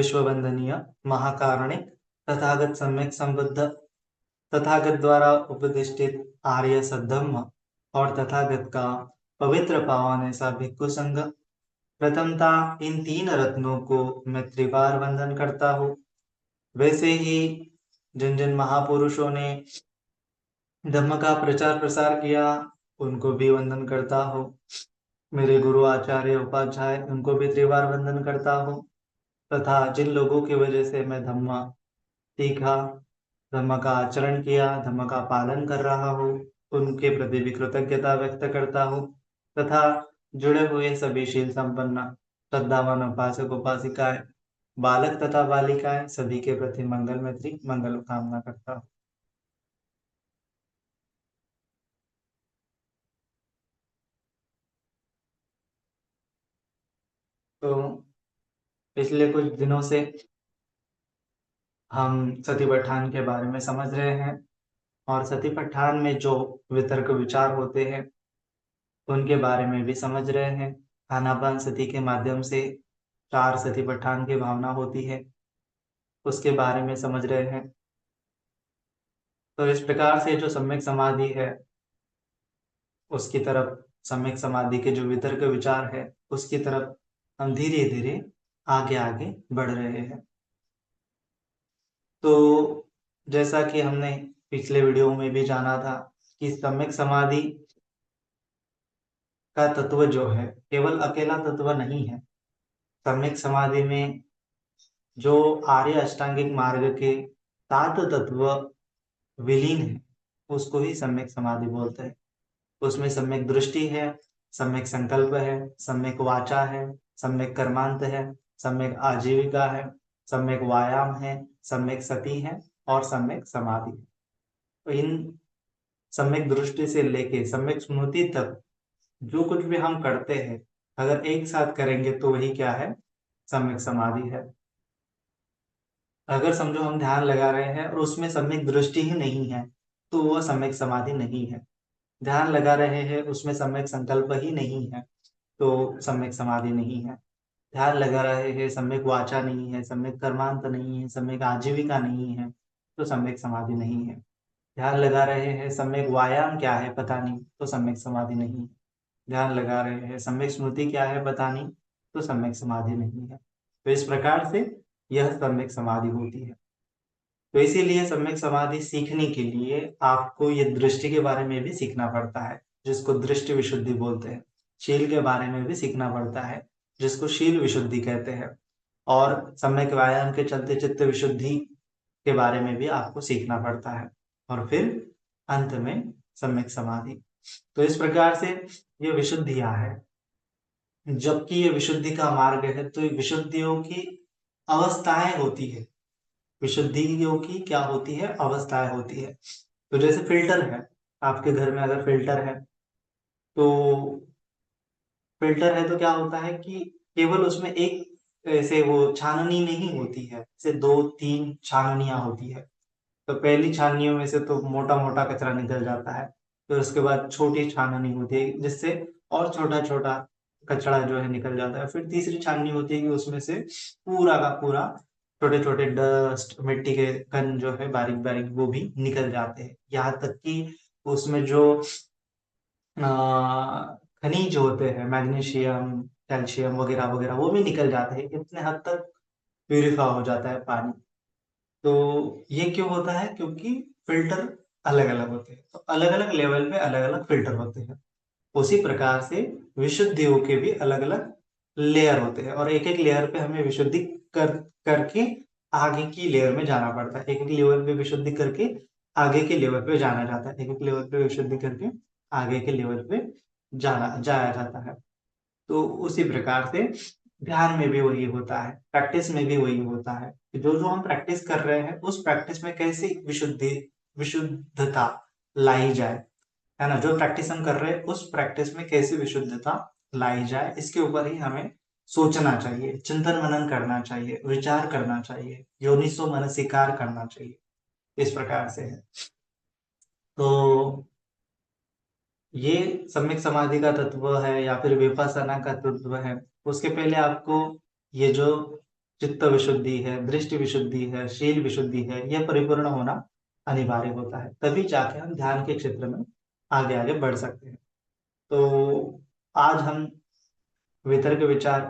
विश्ववंदनीय महाकारुणिक तथागत सम्यक संबुद्ध तथागत द्वारा उपदिष्टित आर्य सद्धम्म और तथागत का पवित्र पावन ऐसा भिक्खु संघ। प्रथमतः इन तीन रत्नों को मैं त्रिवार वंदन करता हूँ। वैसे ही जिन जिन महापुरुषों ने धम्म का प्रचार प्रसार किया उनको भी वंदन करता हूँ। मेरे गुरु आचार्य उपाध्याय उनको भी त्रिवार वंदन करता हूँ। तथा जिन लोगों की वजह से मैं धम्म सीखा, धम्म का आचरण किया, धम्म का पालन कर रहा हूँ, उनके प्रति भी कृतज्ञता व्यक्त करता हूँ। तथा जुड़े हुए सभी शील संपन्न श्रद्धावान उपासक उपासिकाएं, बालक तथा बालिकाएं सभी के प्रति मंगल मैत्री मंगल कामना करता हूँ। तो पिछले कुछ दिनों से हम सती पठान के बारे में समझ रहे हैं और सती पठान में जो वितर्क विचार होते हैं उनके बारे में भी समझ रहे हैं। आनापान सती के माध्यम से चार सती पठान की भावना होती है, उसके बारे में समझ रहे हैं। तो इस प्रकार से जो सम्यक समाधि है उसकी तरफ, सम्यक समाधि के जो वितर्क विचार है उसकी तरफ हम धीरे धीरे आगे आगे बढ़ रहे हैं। तो जैसा कि हमने पिछले वीडियो में भी जाना था कि सम्यक समाधि का तत्व जो है केवल अकेला तत्व नहीं है। सम्यक समाधि में जो आर्य अष्टांगिक मार्ग के 7 तत्व विलीन है उसको ही सम्यक समाधि बोलते हैं। उसमें सम्यक दृष्टि है, सम्यक संकल्प है, सम्यक वाचा है, सम्यक कर्मांत है, सम्यक आजीविका है, सम्यक व्यायाम है, सम्यक सती है और सम्यक समाधि है। तो इन सम्यक दृष्टि से लेके सम्यक स्मृति तक जो कुछ भी हम करते हैं अगर एक साथ करेंगे तो वही क्या है, सम्यक समाधि है। अगर समझो हम ध्यान लगा रहे हैं और उसमें सम्यक दृष्टि ही नहीं है तो वह सम्यक समाधि नहीं है। ध्यान लगा रहे हैं उसमें सम्यक संकल्प ही नहीं है तो सम्यक समाधि नहीं है। ध्यान लगा रहे हैं सम्यक वाचा नहीं है, सम्यक कर्मांत नहीं है, सम्यक आजीविका नहीं है तो सम्यक समाधि नहीं है। ध्यान लगा रहे हैं सम्यक व्यायाम क्या है पता नहीं तो सम्यक समाधि नहीं है। ध्यान लगा रहे हैं सम्यक स्मृति क्या है पता नहीं तो सम्यक समाधि नहीं है। तो इस प्रकार से यह सम्यक समाधि होती है। तो इसीलिए सम्यक समाधि सीखने के लिए आपको ये दृष्टि के बारे में भी सीखना पड़ता है जिसको दृष्टि विशुद्धि बोलते हैं। शील के बारे में भी सीखना पड़ता है जिसको शील विशुद्धि कहते हैं। और सम्यक व्यायाम के चलते चित्त विशुद्धि के बारे में भी आपको सीखना पड़ता है और फिर अंत में सम्यक समाधि। तो इस प्रकार से ये विशुद्धियां है। जबकि ये विशुद्धि का मार्ग है तो ये विशुद्धियों की अवस्थाएं होती है। विशुद्धियों की क्या होती है, अवस्थाएं होती है। तो जैसे फिल्टर है, आपके घर में अगर फिल्टर है तो फिल्टर है तो क्या होता है कि केवल उसमें एक ऐसे वो छाननी नहीं होती है, से 2-3 छाननियां होती है। तो पहली छाननियों में से तो मोटा मोटा कचरा निकल जाता है, फिर उसके बाद छोटी छाननी होती है जिससे और छोटा छोटा कचरा जो है निकल जाता है। फिर तीसरी छाननी होती है कि उसमें से पूरा का पूरा छोटे छोटे डस्ट मिट्टी के कण जो है बारीक बारीक वो भी निकल जाते हैं। यहाँ तक कि उसमें जो खनिज होते हैं मैग्नीशियम कैल्शियम वगैरह वगैरह वो भी निकल जाते हैं। इतने हद तक प्यूरिफाई हो जाता है पानी। तो ये क्यों होता है, क्योंकि फिल्टर अलग अलग होते हैं। तो अलग अलग लेवल पे अलग अलग फिल्टर होते हैं। उसी प्रकार से विशुद्धियों के भी अलग अलग लेयर होते हैं और एक एक लेयर पे हमें विशुद्धि कर करके आगे की लेयर में जाना पड़ता है। एक एक लेवल पे विशुद्धि करके आगे के लेवल पे जाना जाता है। एक एक लेवल पे विशुद्धि करके आगे के लेवल पे जाया जाता है। तो उसी प्रकार से ध्यान में भी वही होता है, प्रैक्टिस में भी वही होता है कि जो जो हम प्रैक्टिस कर रहे हैं उस प्रैक्टिस में कैसे विशुद्धता लाई जाए, है ना। जो प्रैक्टिस हम कर रहे हैं उस प्रैक्टिस में कैसे विशुद्धता लाई जाए इसके ऊपर ही हमें सोचना चाहिए, चिंतन मनन करना चाहिए, विचार करना चाहिए, योनिसो मनसिकार करना चाहिए। इस प्रकार से है। तो ये सम्यक समाधि का तत्व है या फिर विपස්සना का तत्व है। उसके पहले आपको ये जो चित्त विशुद्धि है, दृष्टि विशुद्धि है, शील विशुद्धि है, यह परिपूर्ण होना अनिवार्य होता है, तभी जाके हम ध्यान के क्षेत्र में आगे आगे बढ़ सकते हैं। तो आज हम वितर्क विचार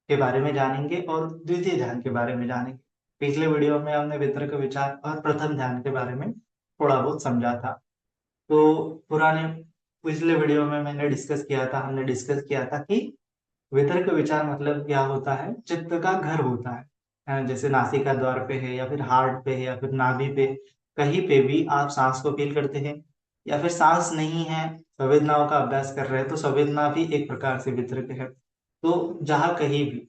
के बारे में जानेंगे और द्वितीय ध्यान के बारे में जानेंगे। पिछले वीडियो में हमने वितर्क विचार और प्रथम ध्यान के बारे में थोड़ा बहुत समझा था। तो पुराने पिछले वीडियो में हमने डिस्कस किया था कि वितर्क विचार मतलब क्या होता है, चित्त का घर होता है। जैसे नासिका द्वार पे है या फिर हार्ट पे है या फिर नाभि पे, कहीं पे भी आप सांस को फील करते हैं, या फिर सांस नहीं है, संवेदनाओं का अभ्यास कर रहे हैं, तो संवेदना भी एक प्रकार से वितर्क है। तो जहां कहीं भी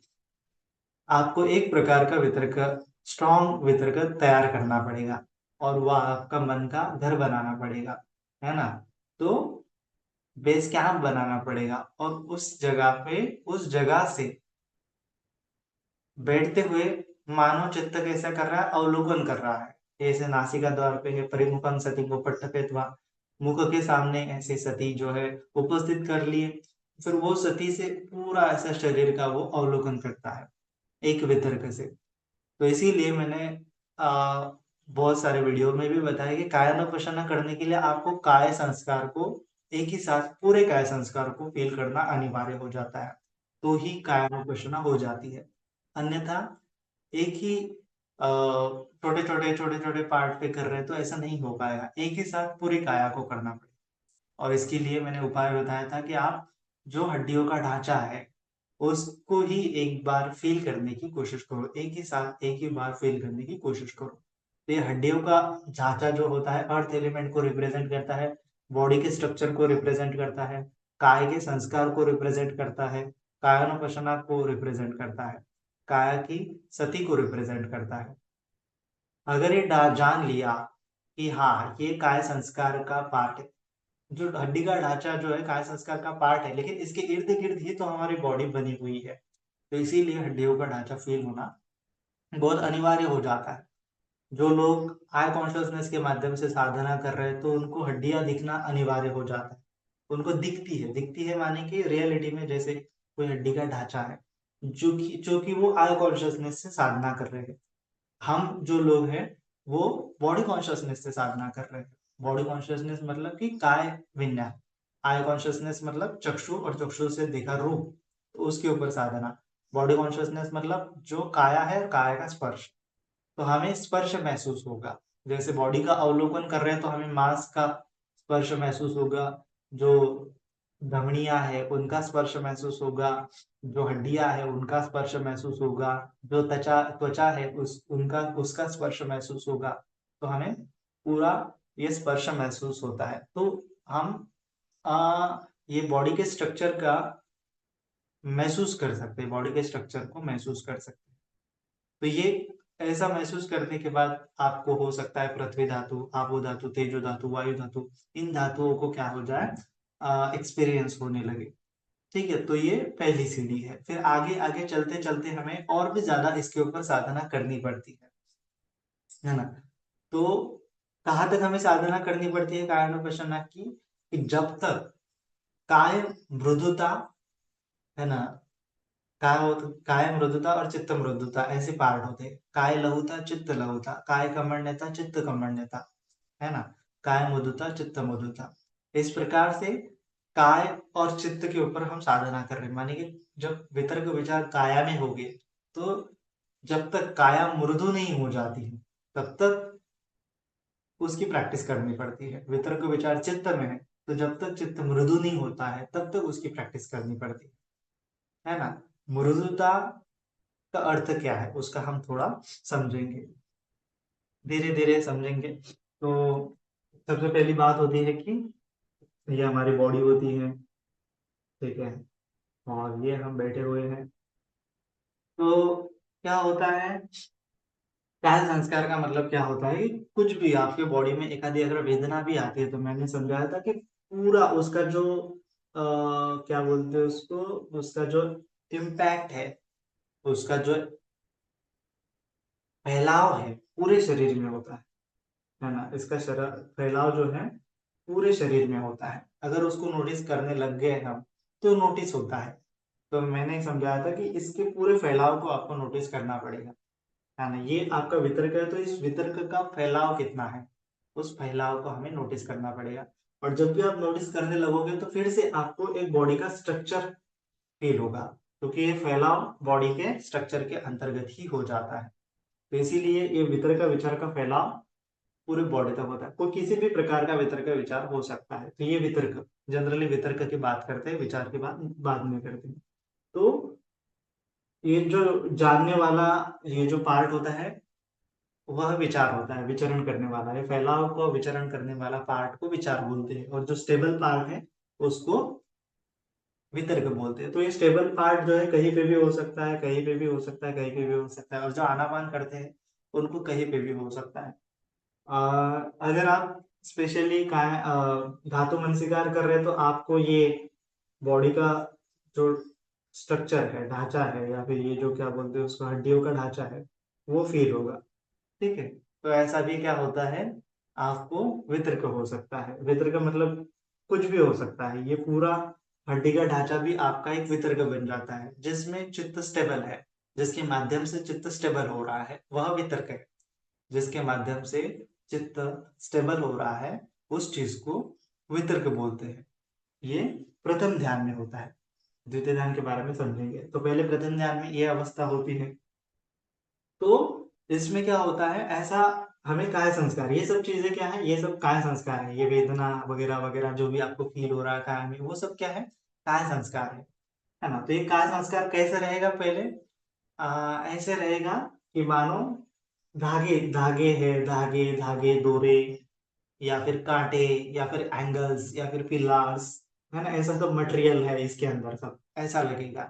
आपको एक प्रकार का वितर्क, स्ट्रॉन्ग वितर्क तैयार करना पड़ेगा और वह आपका मन का घर बनाना पड़ेगा, है ना। तो बेस कैंप बनाना पड़ेगा और उस जगह से बैठते हुए मानो चित्त कैसा कर रहा है, अवलोकन कर रहा है। जैसे नासिका द्वार पे है, परिमुखम सती को पट्टपेत्वा, मुख के सामने ऐसे सती जो है उपस्थित कर लिए, फिर वो सती से पूरा ऐसा शरीर का वो अवलोकन करता है एक वितर्क से। तो इसीलिए मैंने आ, बहुत सारे वीडियो में भी बताया कि कायानुपश्यना करने के लिए आपको काय संस्कार को एक ही साथ पूरे काय संस्कार को फील करना अनिवार्य हो जाता है, तो ही कायानुपश्यना हो जाती है। अन्यथा एक ही छोटे छोटे पार्ट पे कर रहे हैं तो ऐसा नहीं हो पाएगा, एक ही साथ पूरी काया को करना पड़ेगा। और इसके लिए मैंने उपाय बताया था कि आप जो हड्डियों का ढांचा है उसको ही एक बार फील करने की कोशिश करो, एक ही साथ एक ही बार फील करने की कोशिश करो। तो ये हड्डियों का ढांचा जो होता है अर्थ एलिमेंट को रिप्रेजेंट करता है, बॉडी के स्ट्रक्चर को रिप्रेजेंट करता है, काय के संस्कार को रिप्रेजेंट करता है, कायानुपश्यना को रिप्रेजेंट करता है, काया की सती को रिप्रेजेंट करता है। अगर ये जान लिया कि हाँ ये काय संस्कार का पार्ट है, जो हड्डी का ढांचा जो है काय संस्कार का पार्ट है, लेकिन इसके इर्द गिर्द ही तो हमारी बॉडी बनी हुई है, तो इसीलिए हड्डियों का ढांचा फील होना बहुत अनिवार्य हो जाता है। जो लोग आई कॉन्शियसनेस के माध्यम से साधना कर रहे हैं तो उनको हड्डियां दिखना अनिवार्य हो जाता है। उनको दिखती है माने कि रियलिटी में जैसे कोई हड्डी का ढांचा है, जो कि वो आई कॉन्शियसनेस से साधना कर रहे हैं। हम जो लोग हैं वो बॉडी कॉन्शियसनेस से साधना कर रहे हैं। बॉडी कॉन्शियसनेस मतलब कि काय विन्यास, आई कॉन्शियसनेस मतलब चक्षु और चक्षु से देखा रूप, तो उसके ऊपर साधना। बॉडी कॉन्शियसनेस मतलब जो काया है, काया का स्पर्श, तो हमें स्पर्श महसूस होगा। जैसे बॉडी का अवलोकन कर रहे हैं तो हमें मांस का स्पर्श महसूस होगा, जो धमनियां है उनका स्पर्श महसूस होगा, जो हड्डियां है उनका स्पर्श महसूस होगा, जो त्वचा त्वचा है उसका स्पर्श महसूस होगा। तो हमें पूरा ये स्पर्श महसूस होता है। तो हम ये बॉडी के स्ट्रक्चर का महसूस कर सकते हैं, बॉडी के स्ट्रक्चर को महसूस कर सकते हैं। तो ये ऐसा महसूस करने के बाद आपको हो सकता है पृथ्वी धातु, आपो धातु, तेजो धातु, वायु धातु, इन धातुओं को क्या हो जाए, एक्सपीरियंस होने लगे। ठीक है, तो ये पहली सीढ़ी है। फिर आगे आगे चलते चलते हमें और भी ज्यादा इसके ऊपर साधना करनी पड़ती है ना। तो कहाँ तक हमें साधना करनी पड़ती है कायानुपश्यना की, कि जब तक काय मृदुता, है ना, काय मृदुता और चित्त मृदुता ऐसे पार्ट होते हैं। काय लहुता, चित्त लहुता, काय कमण्यता, चित्त कमण्यता, है ना, काय मृदुता, चित्त मृदुता। इस प्रकार से काय और चित्त के ऊपर हम साधना कर रहे हैं। माने कि जब वितर्क विचार काया में हो गए, तो जब तक काया मृदु नहीं हो जाती है तब तक उसकी प्रैक्टिस करनी पड़ती है। वितर्क विचार चित्त में है तो जब तक चित्त मृदु नहीं होता है तब तक उसकी प्रैक्टिस करनी पड़ती है ना। मृदुता का अर्थ क्या है उसका हम थोड़ा समझेंगे, धीरे धीरे समझेंगे। तो सबसे पहली बात होती है कि ये हमारी बॉडी होती है, ठीक है, और ये हम बैठे हुए हैं। तो क्या होता है, काल संस्कार का मतलब क्या होता है कि कुछ भी आपके बॉडी में एक आधी अगर वेदना भी आती है, तो मैंने समझाया था कि पूरा उसका जो क्या बोलते हैं उसको, उसका जो इम्पैक्ट है, उसका जो फैलाव है पूरे शरीर में होता है ना। इसका शरीर फैलाव जो है पूरे शरीर में होता है। अगर उसको नोटिस करने लग गए हम तो नोटिस होता है। तो मैंने समझाया था कि इसके पूरे फैलाव को आपको नोटिस करना पड़ेगा, है ना। ये आपका वितर्क है, तो इस वितर्क का फैलाव कितना है, उस फैलाव को हमें नोटिस करना पड़ेगा। और जब भी आप नोटिस करने लगोगे तो फिर से आपको एक बॉडी का स्ट्रक्चर फील होगा, क्योंकि ये फैलाव बॉडी के स्ट्रक्चर के अंतर्गत ही हो जाता है। तो इसीलिए ये वितर्क विचार का फैलाव पूरे बॉडी तक होता है। कोई किसी भी प्रकार का वितर्क विचार हो सकता है। तो ये वितर्क, जनरली वितर्क की बात करते हैं, विचार की बात बाद में करते हैं। तो ये जो जानने वाला ये जो पार्ट होता है वह विचार होता है, विचरण करने वाला है। फैलाव को विचरण करने वाला पार्ट को विचार बोलते हैं, और जो स्टेबल पार्ट है उसको वितर्क बोलते हैं। तो ये स्टेबल पार्ट जो है कहीं पे भी हो सकता है, कहीं पे भी हो सकता है, कहीं पे भी हो सकता है, और जो आनापान करते हैं उनको कहीं पे भी हो सकता है। अगर आप स्पेशली धातु मंसिकार कर रहे हैं तो आपको ये बॉडी का जो स्ट्रक्चर है, ढांचा है, या फिर ये जो क्या बोलते हैं उसको हड्डियों का ढांचा है, वो फील होगा। ठीक है। तो ऐसा भी क्या होता है, आपको वितर्क हो सकता है। वितर्क मतलब कुछ भी हो सकता है। ये पूरा हड्डी का ढांचा भी आपका एक वितर्क बन जाता है, जिसमें चित्त स्टेबल है, जिसके माध्यम से चित्त स्टेबल हो रहा है, वह वितर्क है। जिसके माध्यम से चित्त स्टेबल हो रहा है, उस चीज को वितर्क बोलते हैं। ये प्रथम ध्यान में होता है। द्वितीय ध्यान के बारे में समझेंगे। तो पहले प्रथम ध्यान में ये अवस्था होती है। तो इसमें क्या होता है, ऐसा हमें काय संस्कार, ये सब चीजें क्या है, ये सब काय संस्कार है। ये वेदना वगैरह वगैरह जो भी आपको फील हो रहा है काय में, वो सब क्या है, काय संस्कार है ना। तो ये काय संस्कार कैसे रहेगा, पहले ऐसे रहेगा कि मानो धागे धागे है, धागे धागे दोरे, या फिर कांटे, या फिर एंगल्स, या फिर पिलर्स, है ना। ऐसा सब मटेरियल है इसके अंदर, सब ऐसा लगेगा।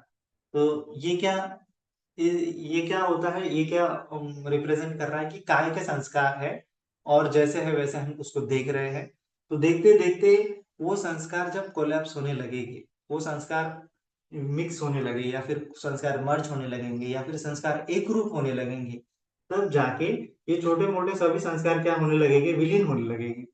तो ये क्या होता है, ये क्या रिप्रेजेंट कर रहा है कि काय के संस्कार है, और जैसे है वैसे हम उसको देख रहे हैं। तो देखते देखते वो संस्कार जब कोलैप्स होने लगेगी, वो संस्कार मिक्स होने लगे, या फिर संस्कार मर्ज होने लगेंगे, या फिर संस्कार एक रूप होने लगेंगे, तब जाके ये छोटे मोटे सभी संस्कार क्या होने लगेंगे, विलीन होने लगेंगे,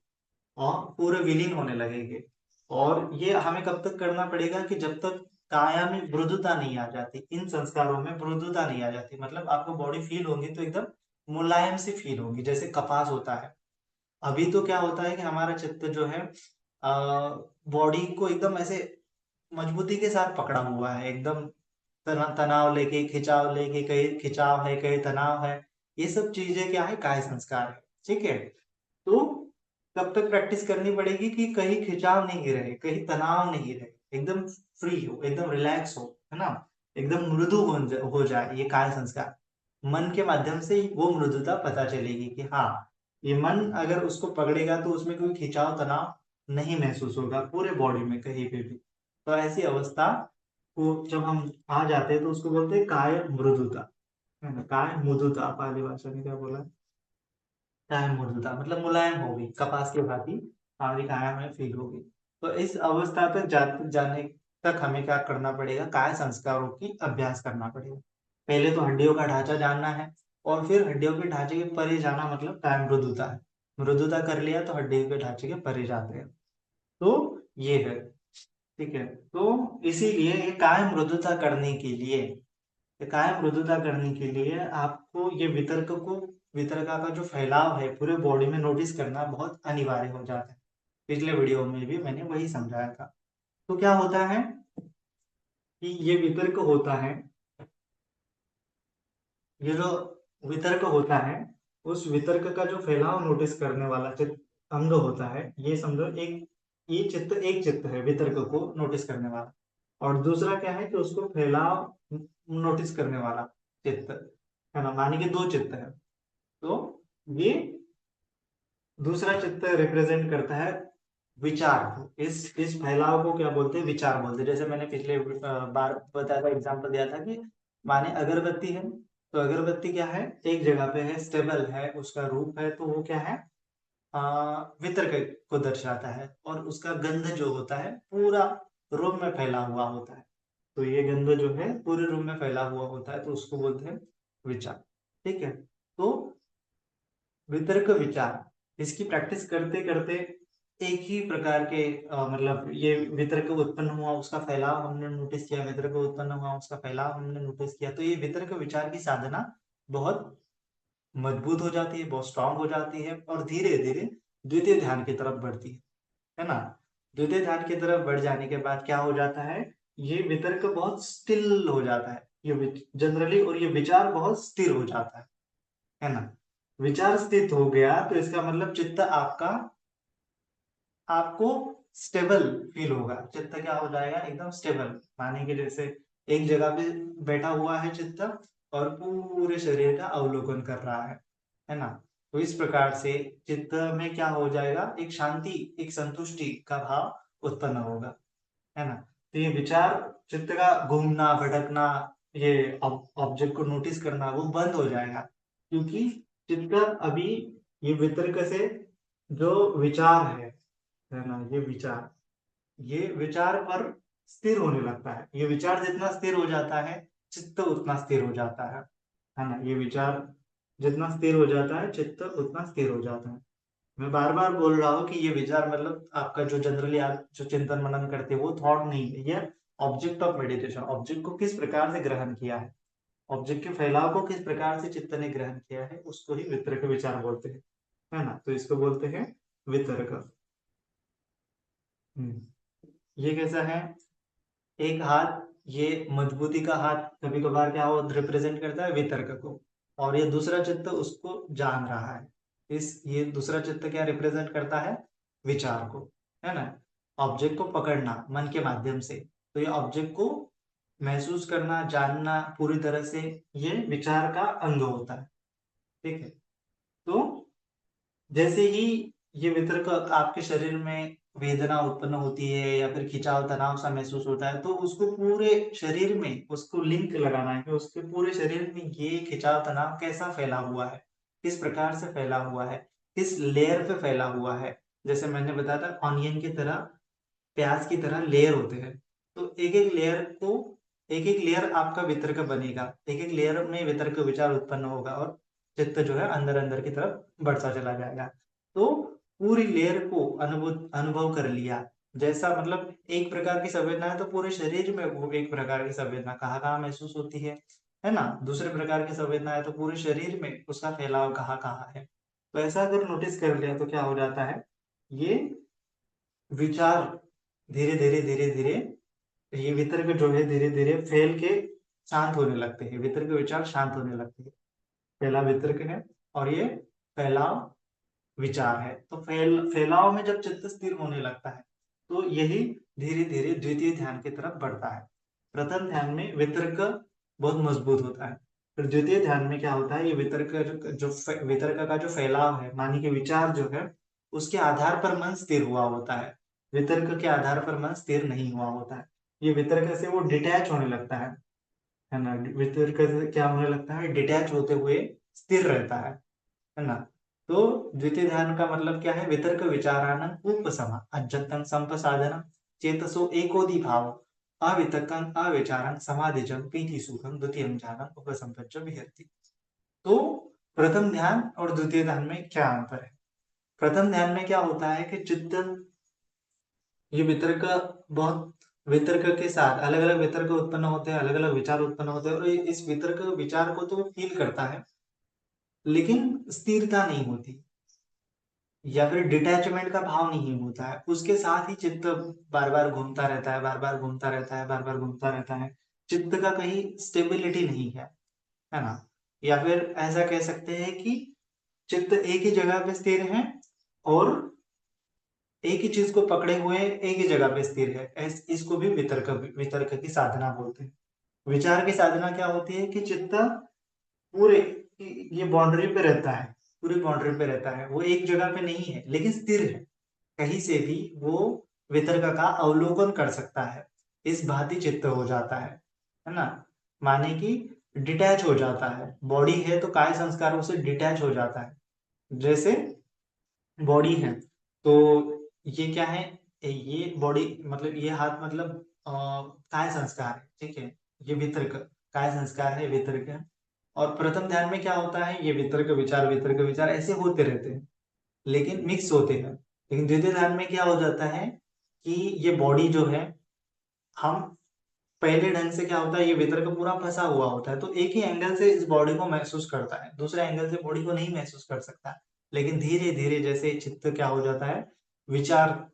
और पूरे विलीन होने लगेंगे। और ये हमें कब तक करना पड़ेगा, कि जब तक काया में मृदुता नहीं आ जाती, इन संस्कारों में मृदुता नहीं आ जाती, मतलब आपको बॉडी फील होगी तो एकदम मुलायम सी फील होगी, जैसे कपास होता है। अभी तो क्या होता है कि हमारा चित्त जो है बॉडी को एकदम ऐसे मजबूती के साथ पकड़ा हुआ है, एकदम तनाव लेके, खिंचाव लेके, कहीं खिंचाव है, कहीं तनाव है। ये सब चीजें क्या है, काय संस्कार है। ठीक है। तो तब तक प्रैक्टिस करनी पड़ेगी कि कहीं खिंचाव नहीं रहे, कहीं तनाव नहीं रहे, एकदम फ्री हो, एकदम रिलैक्स हो, है ना। एकदम मृदु हो जाए ये काय संस्कार। मन के माध्यम से वो मृदुता पता चलेगी कि हाँ, ये मन अगर उसको पकड़ेगा तो उसमें कोई खिंचाव तनाव नहीं महसूस होगा पूरे बॉडी में कहीं पे भी। तो ऐसी अवस्था को जब हम आ जाते हैं तो उसको बोलते हैं काय मृदुता, है ना। काय मृदुता पाली भाषा में क्या बोला, काय मृदुता मतलब मुलायम होगी, कपास की भांति हमारी काया में फील होगी। तो इस अवस्था तक जाने तक हमें क्या करना पड़ेगा, काय संस्कारों की अभ्यास करना पड़ेगा। पहले तो हड्डियों का ढांचा जानना है, और फिर हड्डियों के ढांचे के परे जाना, मतलब काय मृदुता है। मृदुता कर लिया तो हड्डियों के ढांचे के परे जाते हैं। तो ये है। ठीक है। तो इसीलिए ये काय मृदुता करने के लिए, ये काय मृदुता करने के लिए आपको ये वितरका का जो फैलाव है पूरे बॉडी में नोटिस करना बहुत अनिवार्य हो जाता है। पिछले वीडियो में भी मैंने वही समझाया था। तो क्या होता है कि ये वितर्क होता है, ये जो वितर्क होता है, उस वितर्क का जो फैलाव नोटिस करने वाला चित्त अंग होता है, ये समझो एक, ये चित्त एक चित्त है वितर्क को नोटिस करने वाला, और दूसरा क्या है कि उसको फैलाव नोटिस करने वाला चित्त, है ना। मानी कि दो चित्त है। तो ये दूसरा चित्त रिप्रेजेंट करता है विचार को। इस फैलाव को क्या बोलते हैं, विचार बोलते हैं। जैसे मैंने पिछले बार बताया था, एग्जांपल दिया था कि माने अगरबत्ती है, तो अगरबत्ती क्या है, एक जगह पे है, स्टेबल है, उसका रूप है, तो वो क्या है, वितर्क को दर्शाता है। और उसका गंध जो होता है पूरा रूम में फैला हुआ होता है। तो ये गंध जो है पूरे रूम में फैला हुआ होता है, तो उसको बोलते हैं विचार। ठीक है। तो वितर्क विचार, इसकी प्रैक्टिस करते करते एक ही प्रकार के मतलब ये वितर्क उत्पन्न हुआ उसका फैलाव हमने नोटिस किया, वितर्क उत्पन्न हुआ उसका फैलाव हमने नोटिस किया, तो ये वितर्क विचार की साधना बहुत मजबूत हो जाती है, बहुत स्ट्रांग हो जाती है और धीरे धीरे द्वितीय ध्यान की तरफ बढ़ती है ना। द्वितीय ध्यान की तरफ बढ़ जाने के बाद क्या हो जाता है, ये वितर्क बहुत स्टिल हो जाता है, ये जनरली, और ये विचार बहुत स्थिर हो जाता है ना। विचार स्थित हो गया तो इसका मतलब चित्त आपका, आपको स्टेबल फील होगा, चित्त क्या हो जाएगा, एकदम स्टेबल। माने कि जैसे एक जगह पे बैठा हुआ है चित्त और पूरे शरीर का अवलोकन कर रहा है ना। तो इस प्रकार से चित्त में क्या हो जाएगा, एक शांति, एक संतुष्टि का भाव उत्पन्न होगा, है ना। तो ये विचार, चित्त का घूमना भटकना, ये ऑब्जेक्ट को नोटिस करना वो बंद हो जाएगा, क्योंकि चित्त अभी ये वितर्क से जो विचार है ना, ये विचार पर स्थिर होने लगता है। ये विचार जितना स्थिर हो जाता है चित्त उतना स्थिर हो जाता है ना। ये विचार जितना स्थिर हो जाता है चित्त उतना स्थिर हो जाता है। मैं बार बार बोल रहा हूँ कि ये विचार मतलब आपका जो जनरली आप जो चिंतन मनन करते हैं वो थॉट नहीं है, ये ऑब्जेक्ट ऑफ मेडिटेशन, ऑब्जेक्ट को किस प्रकार से ग्रहण किया है, ऑब्जेक्ट के फैलाव को किस प्रकार से चित्त ने ग्रहण किया है, उसको ही वितर्क विचार बोलते हैं, है ना। तो इसको बोलते हैं वितर्क। ये कैसा है, एक हाथ, ये मजबूती का हाथ कभी कभार क्या हो रिप्रेजेंट करता है वितर्क को, और ये दूसरा चित्त उसको जान रहा है, इस ये दूसरा चित्त क्या रिप्रेजेंट करता है, विचार को, है ना। ऑब्जेक्ट को पकड़ना मन के माध्यम से, तो ये ऑब्जेक्ट को महसूस करना जानना पूरी तरह से, ये विचार का अंग होता है, ठीक है। तो जैसे ही ये वितर्क आपके शरीर में वेदना उत्पन्न होती है या फिर खिंचाव तनाव सा महसूस होता है, तो उसको पूरे शरीर में उसको लिंक लगाना है कि उसके पूरे शरीर में ये खिंचाव तनाव कैसा फैला हुआ है, किस प्रकार से फैला हुआ है, किस लेयर पे फैला हुआ है। जैसे मैंने बताया था ऑनियन की तरह, प्याज की तरह लेयर होते हैं, तो एक एक लेयर को, एक एक लेयर आपका वितर्क बनेगा, एक एक लेयर में वितर्क विचार उत्पन्न होगा और चित्त जो है अंदर अंदर की तरफ बढ़ता चला जाएगा। तो पूरी लेयर को अनुभव अनुभव कर लिया, जैसा मतलब एक प्रकार की संवेदना है तो पूरे शरीर में वो एक प्रकार की संवेदना कहाँ कहाँ महसूस होती है ना। दूसरे प्रकार की संवेदना है तो पूरे शरीर में उसका फैलाव कहाँ कहाँ है। तो ऐसा अगर नोटिस कर लिया तो क्या हो जाता है, ये विचार धीरे धीरे धीरे धीरे, ये वितर्क जो है धीरे धीरे फैल के शांत होने लगते हैं, वितर्क विचार शांत होने लगते हैं। पहला वितर्क है और ये फैलाव विचार है, तो फैलाव में जब चित्त स्थिर होने लगता है तो यही धीरे धीरे द्वितीय ध्यान की तरफ बढ़ता है। प्रथम ध्यान में वितर्क बहुत मजबूत होता है, फिर द्वितीय ध्यान में क्या होता है, ये वितर्क जो वितर्क का जो फैलाव है, मानी के विचार जो है उसके आधार पर मन स्थिर हुआ होता है, वितर्क के आधार पर मन स्थिर नहीं हुआ होता है। ये वितर्क से वो डिटैच होने लगता है ना। वितर्क से क्या होने लगता है, डिटैच होते हुए स्थिर रहता है ना। तो द्वितीय ध्यान का मतलब क्या है, वितर्क विचारानं उपशम अज्जतं संपसाधनं चेतसो एकोदि भाव अवितक्कं अविचारं समाधिजं पीति सुखं द्वितीयं ध्यानं उपसंपज्य विहरति। तो प्रथम ध्यान और द्वितीय ध्यान में क्या अंतर है। प्रथम ध्यान में क्या होता है कि चित्त, ये वितर्क बहुत, वितर्क के साथ अलग अलग वितर्क उत्पन्न होते हैं, अलग अलग विचार उत्पन्न होते हैं, और इस वितर्क विचार को तो फील करता है लेकिन स्थिरता नहीं होती या फिर डिटैचमेंट का भाव नहीं होता है, उसके साथ ही चित्त बार बार घूमता रहता है, बार बार घूमता रहता है, बार बार घूमता रहता है, चित्त का कहीं स्टेबिलिटी नहीं है ना। या फिर ऐसा कह सकते हैं कि चित्त एक ही जगह पे स्थिर है और एक ही चीज को पकड़े हुए एक ही जगह पे स्थिर है, इसको भी वितर्क, वितर्क की साधना बोलते हैं। विचार की साधना क्या होती है कि चित्त पूरे ये बाउंड्री पे रहता है, पूरी बाउंड्री पे रहता है, वो एक जगह पे नहीं है लेकिन स्थिर है, कहीं से भी वो वितर्क का अवलोकन कर सकता है, इस भांति चित्त हो जाता है ना। माने कि डिटैच हो जाता है, बॉडी है तो काय संस्कारों से डिटैच हो जाता है। जैसे बॉडी है तो ये क्या है, ये बॉडी मतलब ये हाथ मतलब काय संस्कार है, ठीक है, ये वितर्क, काय संस्कार है, वितर्क है। और प्रथम ध्यान में क्या होता है, ये वितर्क विचार ऐसे होते रहते हैं लेकिन मिक्स होते हैं, लेकिन द्वितीय ध्यान में क्या हो जाता है कि ये बॉडी जो है, हम पहले ढंग से क्या होता है, ये वितर्क पूरा फंसा हुआ होता है, तो एक ही एंगल से इस बॉडी को महसूस करता है, दूसरे एंगल से बॉडी को नहीं महसूस कर सकता। लेकिन धीरे धीरे जैसे चित्त क्या हो जाता है, विचार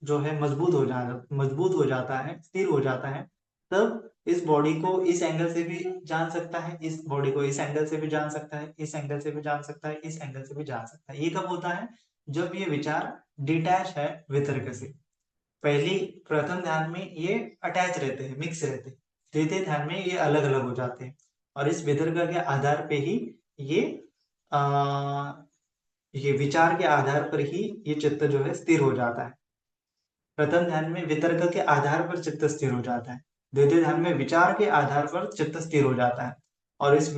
जो है मजबूत हो जाता है, स्थिर हो जाता है, तब इस बॉडी को इस एंगल से भी जान सकता है, इस बॉडी को इस एंगल से भी जान सकता है, इस एंगल से भी जान सकता है, इस एंगल से भी जान सकता है। ये कब होता है, जब ये विचार डिटैच है वितर्क से। पहली प्रथम ध्यान में ये अटैच रहते हैं, मिक्स रहते हैं, द्वितीय ध्यान में ये अलग अलग हो जाते हैं, और इस वितर्क के आधार पे ही ये आ, ये विचार के आधार पर ही ये चित्त जो है स्थिर हो जाता है। प्रथम ध्यान में वितर्क के आधार पर चित्त स्थिर हो जाता है, द्वितीय ध्यान में विचार के आधार पर चित्त स्थिर हो जाता है, और इस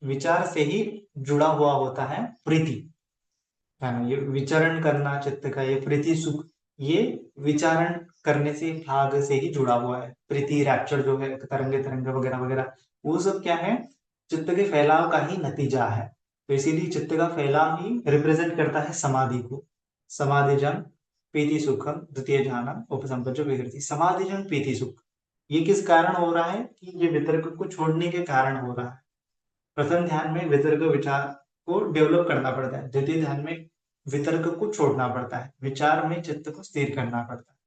विचार से ही जुड़ा हुआ होता है प्रीति, है ना। ये विचरण करना चित्त का, ये प्रीति सुख, ये विचारण करने से भाग से ही जुड़ा हुआ है। प्रीति रैप्चर जो है, तरंगे तरंगे वगैरह वगैरह, वो सब क्या है, चित्त के फैलाव का ही नतीजा है। तो इसीलिए चित्त का फैलाव ही रिप्रेजेंट करता है समाधि को। समाधिजन पीति सुखम द्वितीय ध्यान उपसंपत्ति विकृति। समाधिजन पीति सुख, ये किस कारण हो रहा है कि ये वितर्क को छोड़ने के कारण हो रहा है। प्रथम ध्यान में वितर्क विचार को डेवलप करना पड़ता है, द्वितीय ध्यान में वितर्क को छोड़ना पड़ता है, विचार में चित्त को स्थिर करना पड़ता है,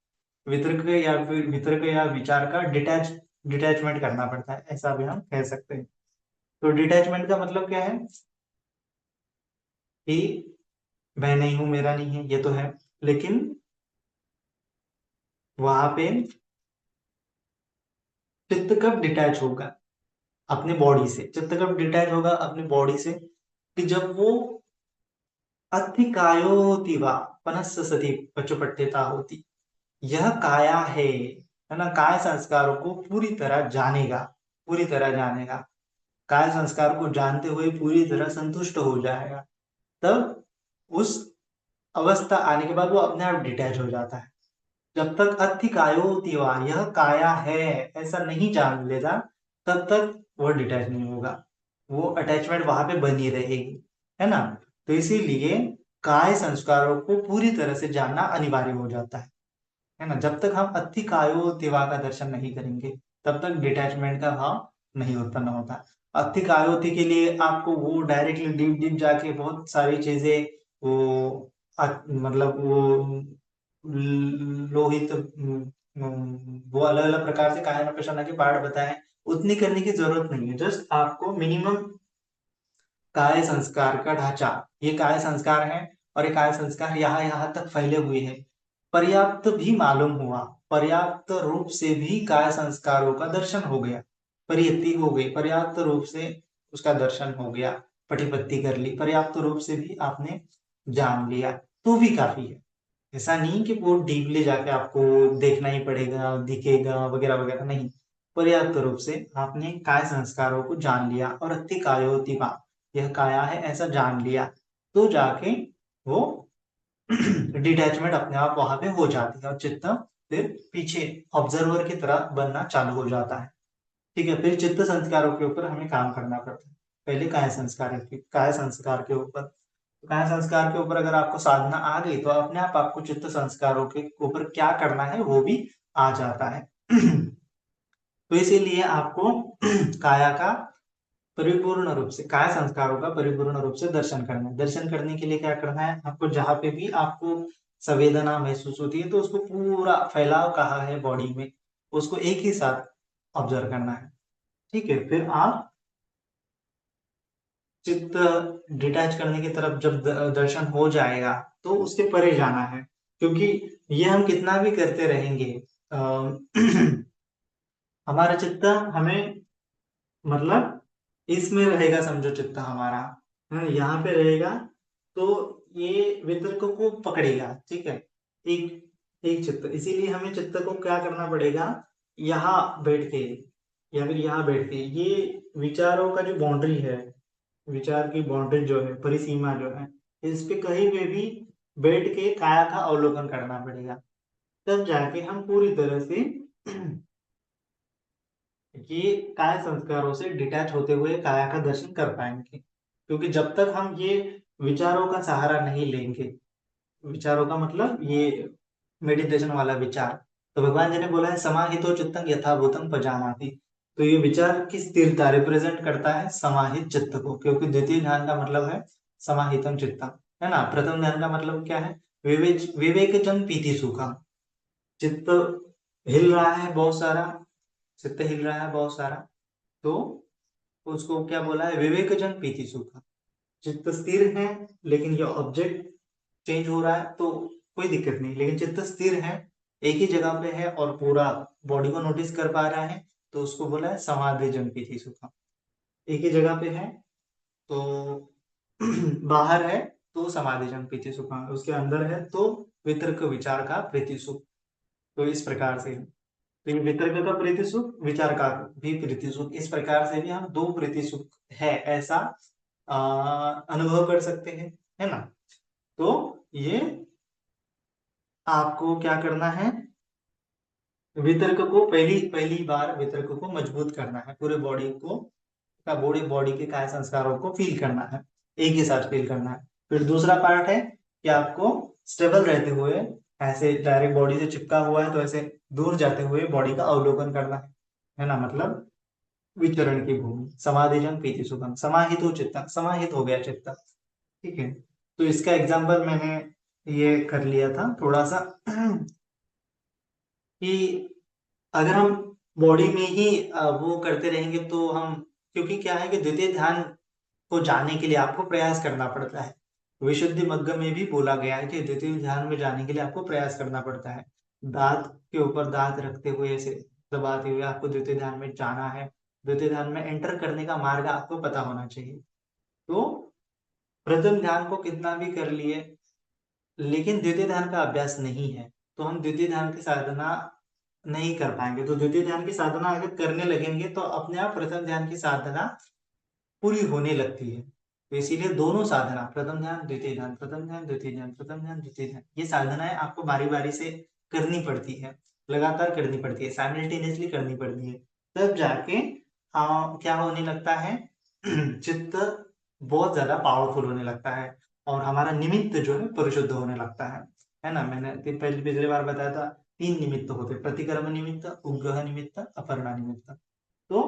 वितर्क या विचार का डिटैचमेंट करना पड़ता है, ऐसा भी हम कह सकते हैं। तो डिटैचमेंट का मतलब क्या है कि मैं नहीं हूं, मेरा नहीं है, ये तो है, लेकिन वहां पे चित्त कब डिटैच होगा अपने बॉडी से, चित्त कब डिटैच होगा अपनी बॉडी से, कि जब वो अतिकायोति वा पनस्य सति पचुपट्टिता होती, यह काया है ना, काय संस्कारों को पूरी तरह जानेगा, पूरी तरह जानेगा, काय संस्कार को जानते हुए पूरी तरह संतुष्ट हो जाएगा, तब उस अवस्था आने के बाद वो अपने आप डिटैच हो जाता है। जब तक अति कायोतिवा, यह काया है ऐसा नहीं जान लेगा, तब तक वो डिटैच नहीं होगा, वो अटैचमेंट वहां पे बनी रहेगी, है ना। तो इसीलिए काय संस्कारों को पूरी तरह से जानना अनिवार्य हो जाता है ना। जब तक हम अति कायोतिवा का दर्शन नहीं करेंगे, तब तक डिटैचमेंट का भाव नहीं उत्पन्न होता। अति कायोति के लिए आपको वो डायरेक्टली डीप डीप जाके बहुत सारी चीजें, वो मतलब वो लोहित वो अलग अलग प्रकार से काया प्रसन्न के पार्ट बताए, उतनी करने की जरूरत नहीं है। जस्ट आपको मिनिमम काय संस्कार का ढांचा, ये काय संस्कार है, और ये काय संस्कार यहाँ यहाँ तक फैले हुए हैं, पर्याप्त भी मालूम हुआ, पर्याप्त रूप से भी काय संस्कारों का दर्शन हो गया, परियत्ति हो गई, पर्याप्त रूप से उसका दर्शन हो गया, पटिपत्ति कर ली, पर्याप्त रूप से भी आपने जान लिया, तो भी काफी है। ऐसा नहीं कि वो डीपली जाके आपको देखना ही पड़ेगा, दिखेगा वगैरह वगैरह, नहीं। पर्याप्त रूप से आपने काय संस्कारों को जान लिया, और अति कायोतिवा, यह काया है ऐसा जान लिया, तो जाके वो डिटैचमेंट अपने आप वहां पे हो जाती है, और चित्त फिर पीछे ऑब्जर्वर की तरह बनना चालू हो जाता है। ठीक है, फिर चित्त संस्कारों के ऊपर हमें काम करना पड़ता है। पहले काय संस्कार के ऊपर, काय संस्कार के ऊपर अगर आपको साधना आ गई, तो अपने आप आपको चित्त संस्कारों के ऊपर क्या करना है वो भी आ जाता है। तो इसीलिए आपको काया का परिपूर्ण रूप से, काय संस्कारों का परिपूर्ण रूप से दर्शन करना है। दर्शन करने के लिए क्या करना है आपको, जहां पे भी आपको संवेदना महसूस होती है, तो उसको पूरा फैलाव कहा है बॉडी में, उसको एक ही साथ ऑब्जर्व करना है। ठीक है, फिर आप चित्त डिटैच करने की तरफ जब दर्शन हो जाएगा, तो उसके परे जाना है, क्योंकि ये हम कितना भी करते रहेंगे, अ, हमारा चित्त हमें, मतलब इसमें रहेगा, समझो चित्त हमारा है यहाँ पे रहेगा, तो ये वितर्क को पकड़ेगा। ठीक है, एक एक चित्त, इसीलिए हमें चित्त को क्या करना पड़ेगा, यहाँ बैठ के या फिर यहाँ बैठ के, ये विचारों का जो बाउंड्री है, विचार की बाउंड्री जो है, परिसीमा जो है, इस पे कहीं पे भी बैठ के काया का अवलोकन करना पड़ेगा, तब जाके हम पूरी तरह से ये काय संस्कारों से डिटैच होते हुए काया का दर्शन कर पाएंगे। क्योंकि जब तक हम ये विचारों का सहारा नहीं लेंगे, विचारों का मतलब ये मेडिटेशन वाला विचार। तो भगवान जी ने बोला है समाहितो चित्तं यथा भूतं पजानाति। तो ये विचार की स्थिरता रिप्रेजेंट करता है समाहित चित्त को, क्योंकि द्वितीय ध्यान का मतलब है समाहितम चित्तम, है ना। प्रथम ध्यान का मतलब क्या है? विवेकजन पीति सुखम। चित्त हिल रहा है बहुत सारा, चित्त हिल रहा है बहुत सारा, तो उसको क्या बोला है? विवेकजन पीति सुखम। चित्त स्थिर है लेकिन ये ऑब्जेक्ट चेंज हो रहा है तो कोई दिक्कत नहीं, लेकिन चित्त स्थिर है, एक ही जगह पे है और पूरा बॉडी को नोटिस कर पा रहा है, तो उसको बोला है समाधि जन सुखम। एक ही जगह पे है तो बाहर है तो समाधि जन प्रीति सुखम, उसके अंदर है तो वितर्क विचार का प्रीति सुख। तो इस प्रकार से तो ये वितर्क का प्रीति सुख, विचार का भी प्रीति सुख, इस प्रकार से भी हम दो प्रीति सुख है ऐसा अनुभव कर सकते हैं, है ना। तो ये आपको क्या करना है? वितर्क को पहली पहली बार वितर्क को मजबूत करना है, पूरे बॉडी को का बॉडी बॉडी के काय संस्कारों को फील करना है, एक ही साथ फील करना है। फिर दूसरा पार्ट है कि आपको स्टेबल रहते हुए, ऐसे डायरेक्ट बॉडी से चिपका हुआ है तो ऐसे दूर जाते हुए बॉडी का अवलोकन करना है ना। मतलब विचरण की भूमि, समाधिजन पीति सुखम, समाहित हो चित्त, समाहित हो गया चित्त। ठीक है, तो इसका एग्जाम्पल मैंने ये कर लिया था थोड़ा सा कि अगर हम बॉडी में ही वो करते रहेंगे तो हम, क्योंकि क्या है कि द्वितीय ध्यान को जाने के लिए आपको प्रयास करना पड़ता है। विशुद्धि मग्ग में भी बोला गया है कि द्वितीय ध्यान में जाने के लिए आपको प्रयास करना पड़ता है। दांत के ऊपर दांत रखते हुए ऐसे दबाते हुए आपको द्वितीय ध्यान में जाना है। द्वितीय ध्यान में एंटर करने का मार्ग आपको पता होना चाहिए। तो प्रथम ध्यान को कितना भी कर लिए लेकिन द्वितीय ध्यान का अभ्यास नहीं है तो हम द्वितीय ध्यान की साधना नहीं कर पाएंगे। तो द्वितीय ध्यान की साधना अगर करने लगेंगे तो अपने आप प्रथम ध्यान की साधना पूरी होने लगती है। तो इसीलिए दोनों साधना, प्रथम ध्यान द्वितीय ध्यान, प्रथम ध्यान द्वितीय ध्यान, प्रथम ध्यान द्वितीय ध्यान, ये साधनाएं आपको बारी बारी से करनी पड़ती है, लगातार करनी पड़ती है, साइमल्टेनियसली करनी पड़ती है। तब जाके क्या होने लगता है चित्त बहुत ज्यादा पावरफुल होने लगता है और हमारा निमित्त जो है परिशुद्ध होने लगता है ना। मैंने पहले पिछली बार बताया था 3 निमित्त होते, प्रतिकर्म निमित्त, उग्रह निमित्त, अपर्णा निमित्त। तो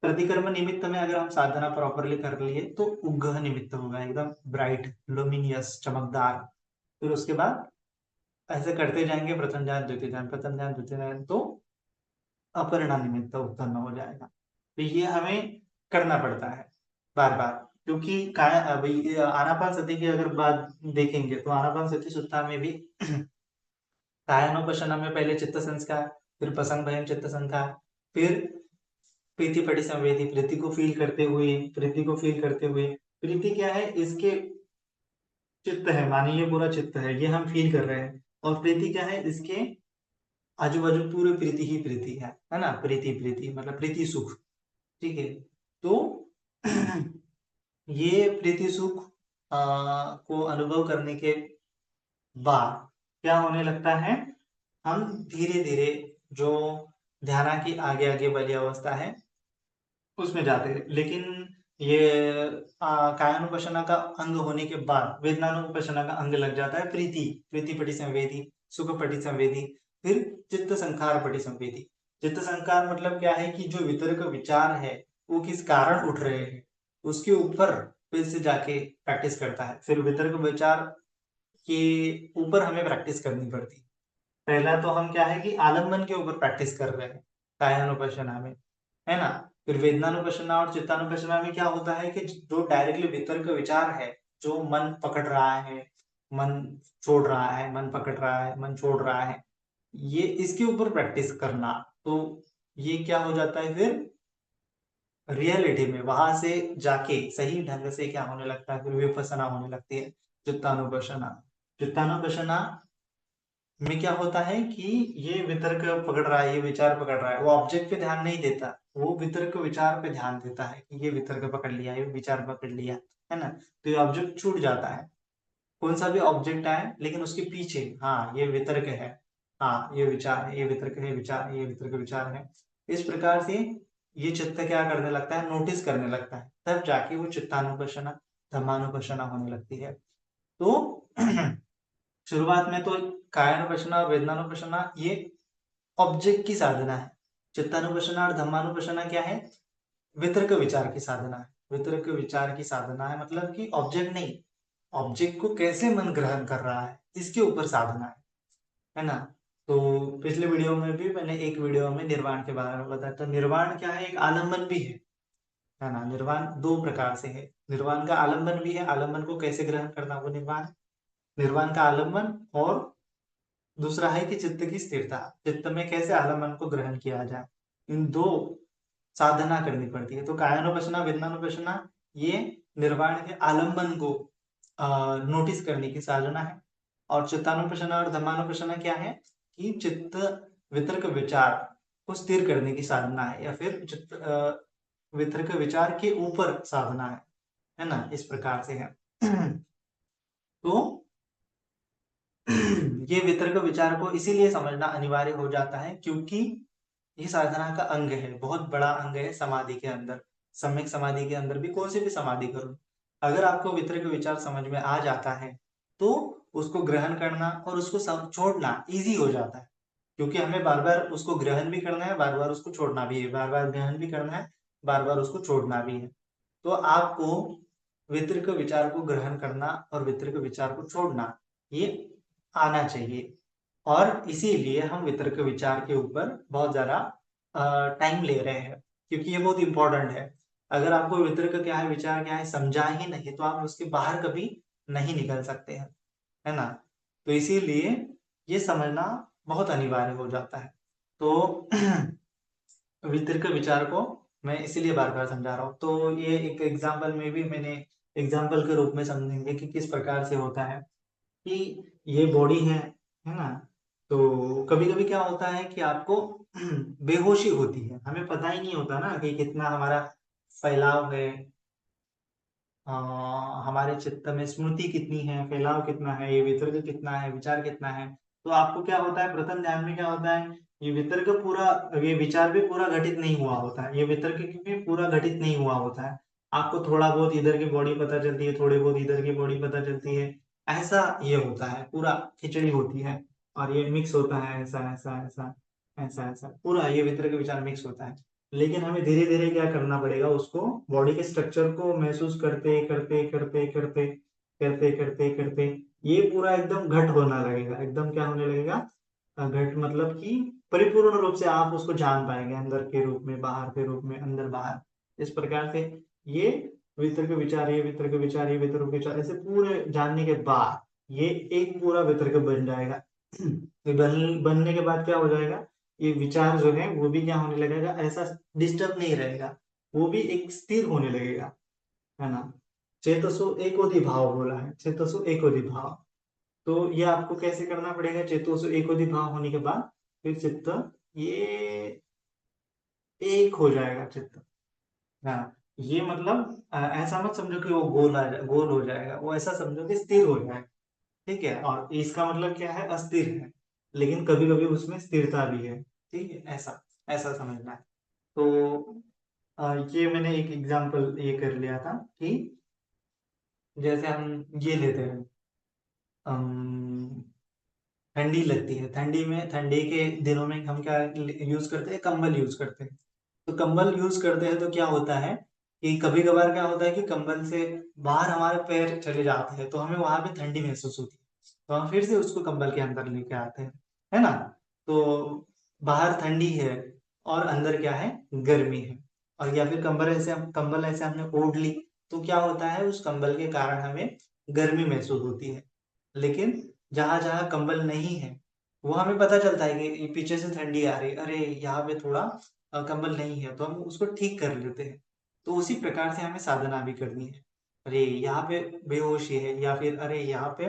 प्रतिकर्म निमित्त में अगर हम साधना प्रॉपरली कर लिए तो उग्रह निमित्त होगा एकदम ब्राइट लुमिनियस चमकदार। फिर उसके बाद ऐसे करते जाएंगे, प्रथम ध्यान द्वितीय ध्यान, प्रथम ध्यान द्वितीय ध्यान, तो अपरिणाम निमित्त उत्पन्न हो जाएगा। तो ये हमें करना पड़ता है बार बार, क्योंकि अभी आनापान सती की अगर बात देखेंगे तो आनापान सती सुत्ता में भी कायानुपशना में पहले चित्त संस्कार, फिर पसंग भयम चित्त संस्कार, फिर प्रीति पटी संवेदी, प्रीति को फील करते हुए, प्रीति को फील करते हुए, प्रीति क्या है? इसके चित्त है, मानिए पूरा चित्त है, ये हम फील कर रहे हैं। और प्रीति क्या है? इसके आजू बाजू पूरे प्रीति ही प्रीति है ना। प्रीति प्रीति मतलब प्रीति सुख। ठीक है, तो ये प्रीति सुख को अनुभव करने के बाद क्या होने लगता है? हम धीरे धीरे जो ध्यान की आगे आगे वाली अवस्था है उसमें जाते हैं। लेकिन ये कायानुपशना का अंग होने के बाद वेदनानुपशना का अंग लग जाता है प्रीति, प्रीति पटी संवेदी, सुख पटी संवेदी, फिर चित्त संखार पटी संवेदी। चित्त संखार मतलब क्या है कि जो वितर्क विचार है वो किस कारण उठ रहे हैं उसके ऊपर फिर से जाके प्रैक्टिस करता है। फिर वितर्क विचार के ऊपर हमें प्रैक्टिस करनी पड़ती है। पहला तो हम क्या है कि आलम्बन के ऊपर प्रैक्टिस कर रहे हैं कायानुपशना में, है ना। फिर वेदनानुपशना और चित्तानुपशना में क्या होता है कि जो डायरेक्टली वितर्क विचार है, जो मन पकड़ रहा है, मन छोड़ रहा है, मन पकड़ रहा है, मन छोड़ रहा है, ये इसके ऊपर प्रैक्टिस करना। तो ये क्या हो जाता है फिर रियलिटी में वहां से जाके सही ढंग से क्या होने लगता है? फिर विपස්සना होने लगती है, चित्तानुपशना। चित्तानुपशना में क्या होता है कि ये वितर्क पकड़ रहा है, ये विचार पकड़ रहा है, वो ऑब्जेक्ट पे ध्यान नहीं देता, वो वितर्क विचार पे ध्यान देता है कि ये वितर्क पकड़ लिया, ये विचार पकड़ लिया, है ना। तो ये ऑब्जेक्ट छूट जाता है, कौन सा भी ऑब्जेक्ट आए लेकिन उसके पीछे हाँ ये वितर्क है, हाँ ये विचार है, ये वितर्क है, विचार है, ये वितर्क विचार है। इस प्रकार से ये चित्त क्या करने लगता है? नोटिस करने लगता है, तब जाके वो चित्तानुपशना धम्मानुपशना होने लगती है। तो शुरुआत में तो कायानुपश्यना और वेदनानुपश्यना ये ऑब्जेक्ट की साधना है। चित्तानुपश्यना और धम्मानुपश्यना क्या है? वितर्क विचार की साधना है। वितर्क विचार की साधना है मतलब कि ऑब्जेक्ट नहीं, ऑब्जेक्ट को कैसे मन ग्रहण कर रहा है इसके ऊपर साधना है ना। तो पिछले वीडियो में भी मैंने एक वीडियो में निर्वाण के बारे में बताया, तो निर्वाण क्या है? एक आलम्बन भी है ना। निर्वाण दो प्रकार से है, निर्वाण का आलम्बन भी है, आलम्बन को कैसे ग्रहण करना वो निर्वाण है, निर्वाण का आलम्बन। और दूसरा है कि चित्त की स्थिरता, चित्त में कैसे आलम्बन को ग्रहण किया जाए, इन दो साधना करनी पड़ती है। तो कायानुपश्यना वेदनानुपश्यना ये निर्वाण के आलम्बन को नोटिस करने की साधना है। और चित्तानुपश्यना और धम्मानुपश्यना क्या है कि चित्त वितर्क विचार को स्थिर करने की साधना है, या फिर चित्त वितर्क विचार के ऊपर साधना है ना, इस प्रकार से है। तो ये वितर्क विचार को इसीलिए समझना अनिवार्य हो जाता है क्योंकि ये साधना का अंग है, बहुत बड़ा अंग है समाधि के अंदर। सम्यक समाधि के अंदर भी कौन सी भी समाधि करो, अगर आपको वितर्क विचार समझ में आ जाता है तो उसको ग्रहण करना और उसको छोड़ना इजी हो जाता है, क्योंकि हमें बार बार उसको ग्रहण भी करना है, बार बार उसको छोड़ना भी है, बार बार ग्रहण भी करना है, बार बार उसको छोड़ना भी है। तो आपको वितर्क विचार को ग्रहण करना और वितर्क विचार को छोड़ना ये आना चाहिए। और इसीलिए हम वितर्क विचार के ऊपर बहुत ज्यादा टाइम ले रहे हैं, क्योंकि ये बहुत इंपॉर्टेंट है। अगर आपको वितर्क क्या है, विचार क्या है समझा ही नहीं, तो आप उसके बाहर कभी नहीं निकल सकते हैं, है ना। तो इसीलिए ये समझना बहुत अनिवार्य हो जाता है। तो वितर्क विचार को मैं इसीलिए बार बार समझा रहा हूँ। तो ये एक एग्जाम्पल में भी मैंने एग्जाम्पल के रूप में समझेंगे कि किस प्रकार से होता है कि ये बॉडी है ना। तो कभी कभी क्या होता है कि आपको बेहोशी होती है, हमें पता ही नहीं होता ना कि कितना हमारा फैलाव है, अ, हमारे चित्त में स्मृति कितनी है, फैलाव कितना है, ये वितर्क कितना है, विचार कितना है। तो आपको क्या होता है, प्रथम ध्यान में क्या होता है, ये वितर्क पूरा, ये विचार भी पूरा घटित नहीं हुआ होता है, ये वितर्क भी पूरा घटित नहीं हुआ होता है। आपको थोड़ा बहुत इधर की बॉडी पता चलती है, थोड़ी बहुत इधर की बॉडी पता चलती है, ऐसा ये होता है, पूरा खिचड़ी होती है। और ये मिक्स होता है, ऐसा ऐसा ऐसा ऐसा ऐसा पूरा ये वितर्क विचार मिक्स होता है। लेकिन हमें धीरे धीरे क्या करना पड़ेगा, उसको बॉडी के स्ट्रक्चर को महसूस करते करते करते करते करते करते करते ये पूरा एकदम घट होना लगेगा, एकदम क्या होने लगेगा, घट मतलब कि परिपूर्ण रूप से आप उसको जान पाएंगे, अंदर के रूप में, बाहर के रूप में, अंदर बाहर, इस प्रकार से ये वितर्क विचार, ये वितर्क विचार, ये वितर्क विचार, ऐसे पूरे जानने के बाद ये एक पूरा वितर्क बन जाएगा। बनने के बाद क्या हो जाएगा, ये विचार जो है वो भी क्या होने लगेगा, ऐसा डिस्टर्ब नहीं रहेगा, वो भी एक स्थिर होने लगेगा, है ना। चेतसो एकोधि भाव बोला है, चेतसो एकोधि भाव। तो ये आपको कैसे करना पड़ेगा, चेतसो एकोधि भाव होने के बाद फिर चित्त ये एक हो जाएगा चित्त। हाँ, ये मतलब ऐसा मत समझो कि वो गोल हो जाएगा, वो ऐसा समझो कि स्थिर हो जाएगा। ठीक है, और इसका मतलब क्या है, अस्थिर है, लेकिन कभी कभी उसमें स्थिरता भी है। ठीक है, ऐसा ऐसा समझना है। तो ये मैंने एक एग्जांपल ये कर लिया था कि जैसे हम ये लेते हैं, अम, ठंडी लगती है, ठंडी में, ठंडी के दिनों में हम क्या यूज करते हैं, कंबल यूज करते हैं। तो कंबल यूज करते हैं तो क्या होता है कि कभी कभार क्या होता है कि कंबल से बाहर हमारे पैर चले जाते हैं, तो हमें वहां पे ठंडी महसूस होती है, तो हम फिर से उसको कंबल के अंदर लेके आते हैं, है ना। तो बाहर ठंडी है और अंदर क्या है, गर्मी है, और या फिर कंबल ऐसे हमने ओढ़ ली, तो क्या होता है, उस कंबल के कारण हमें गर्मी महसूस होती है। लेकिन जहां जहां कंबल नहीं है, वो हमें पता चलता है कि ये पीछे से ठंडी आ रही है, अरे यहाँ पे थोड़ा कंबल नहीं है, तो हम उसको ठीक कर लेते हैं। तो उसी प्रकार से हमें साधना भी करनी है। अरे यहाँ पे बेहोशी है, या फिर अरे यहाँ पे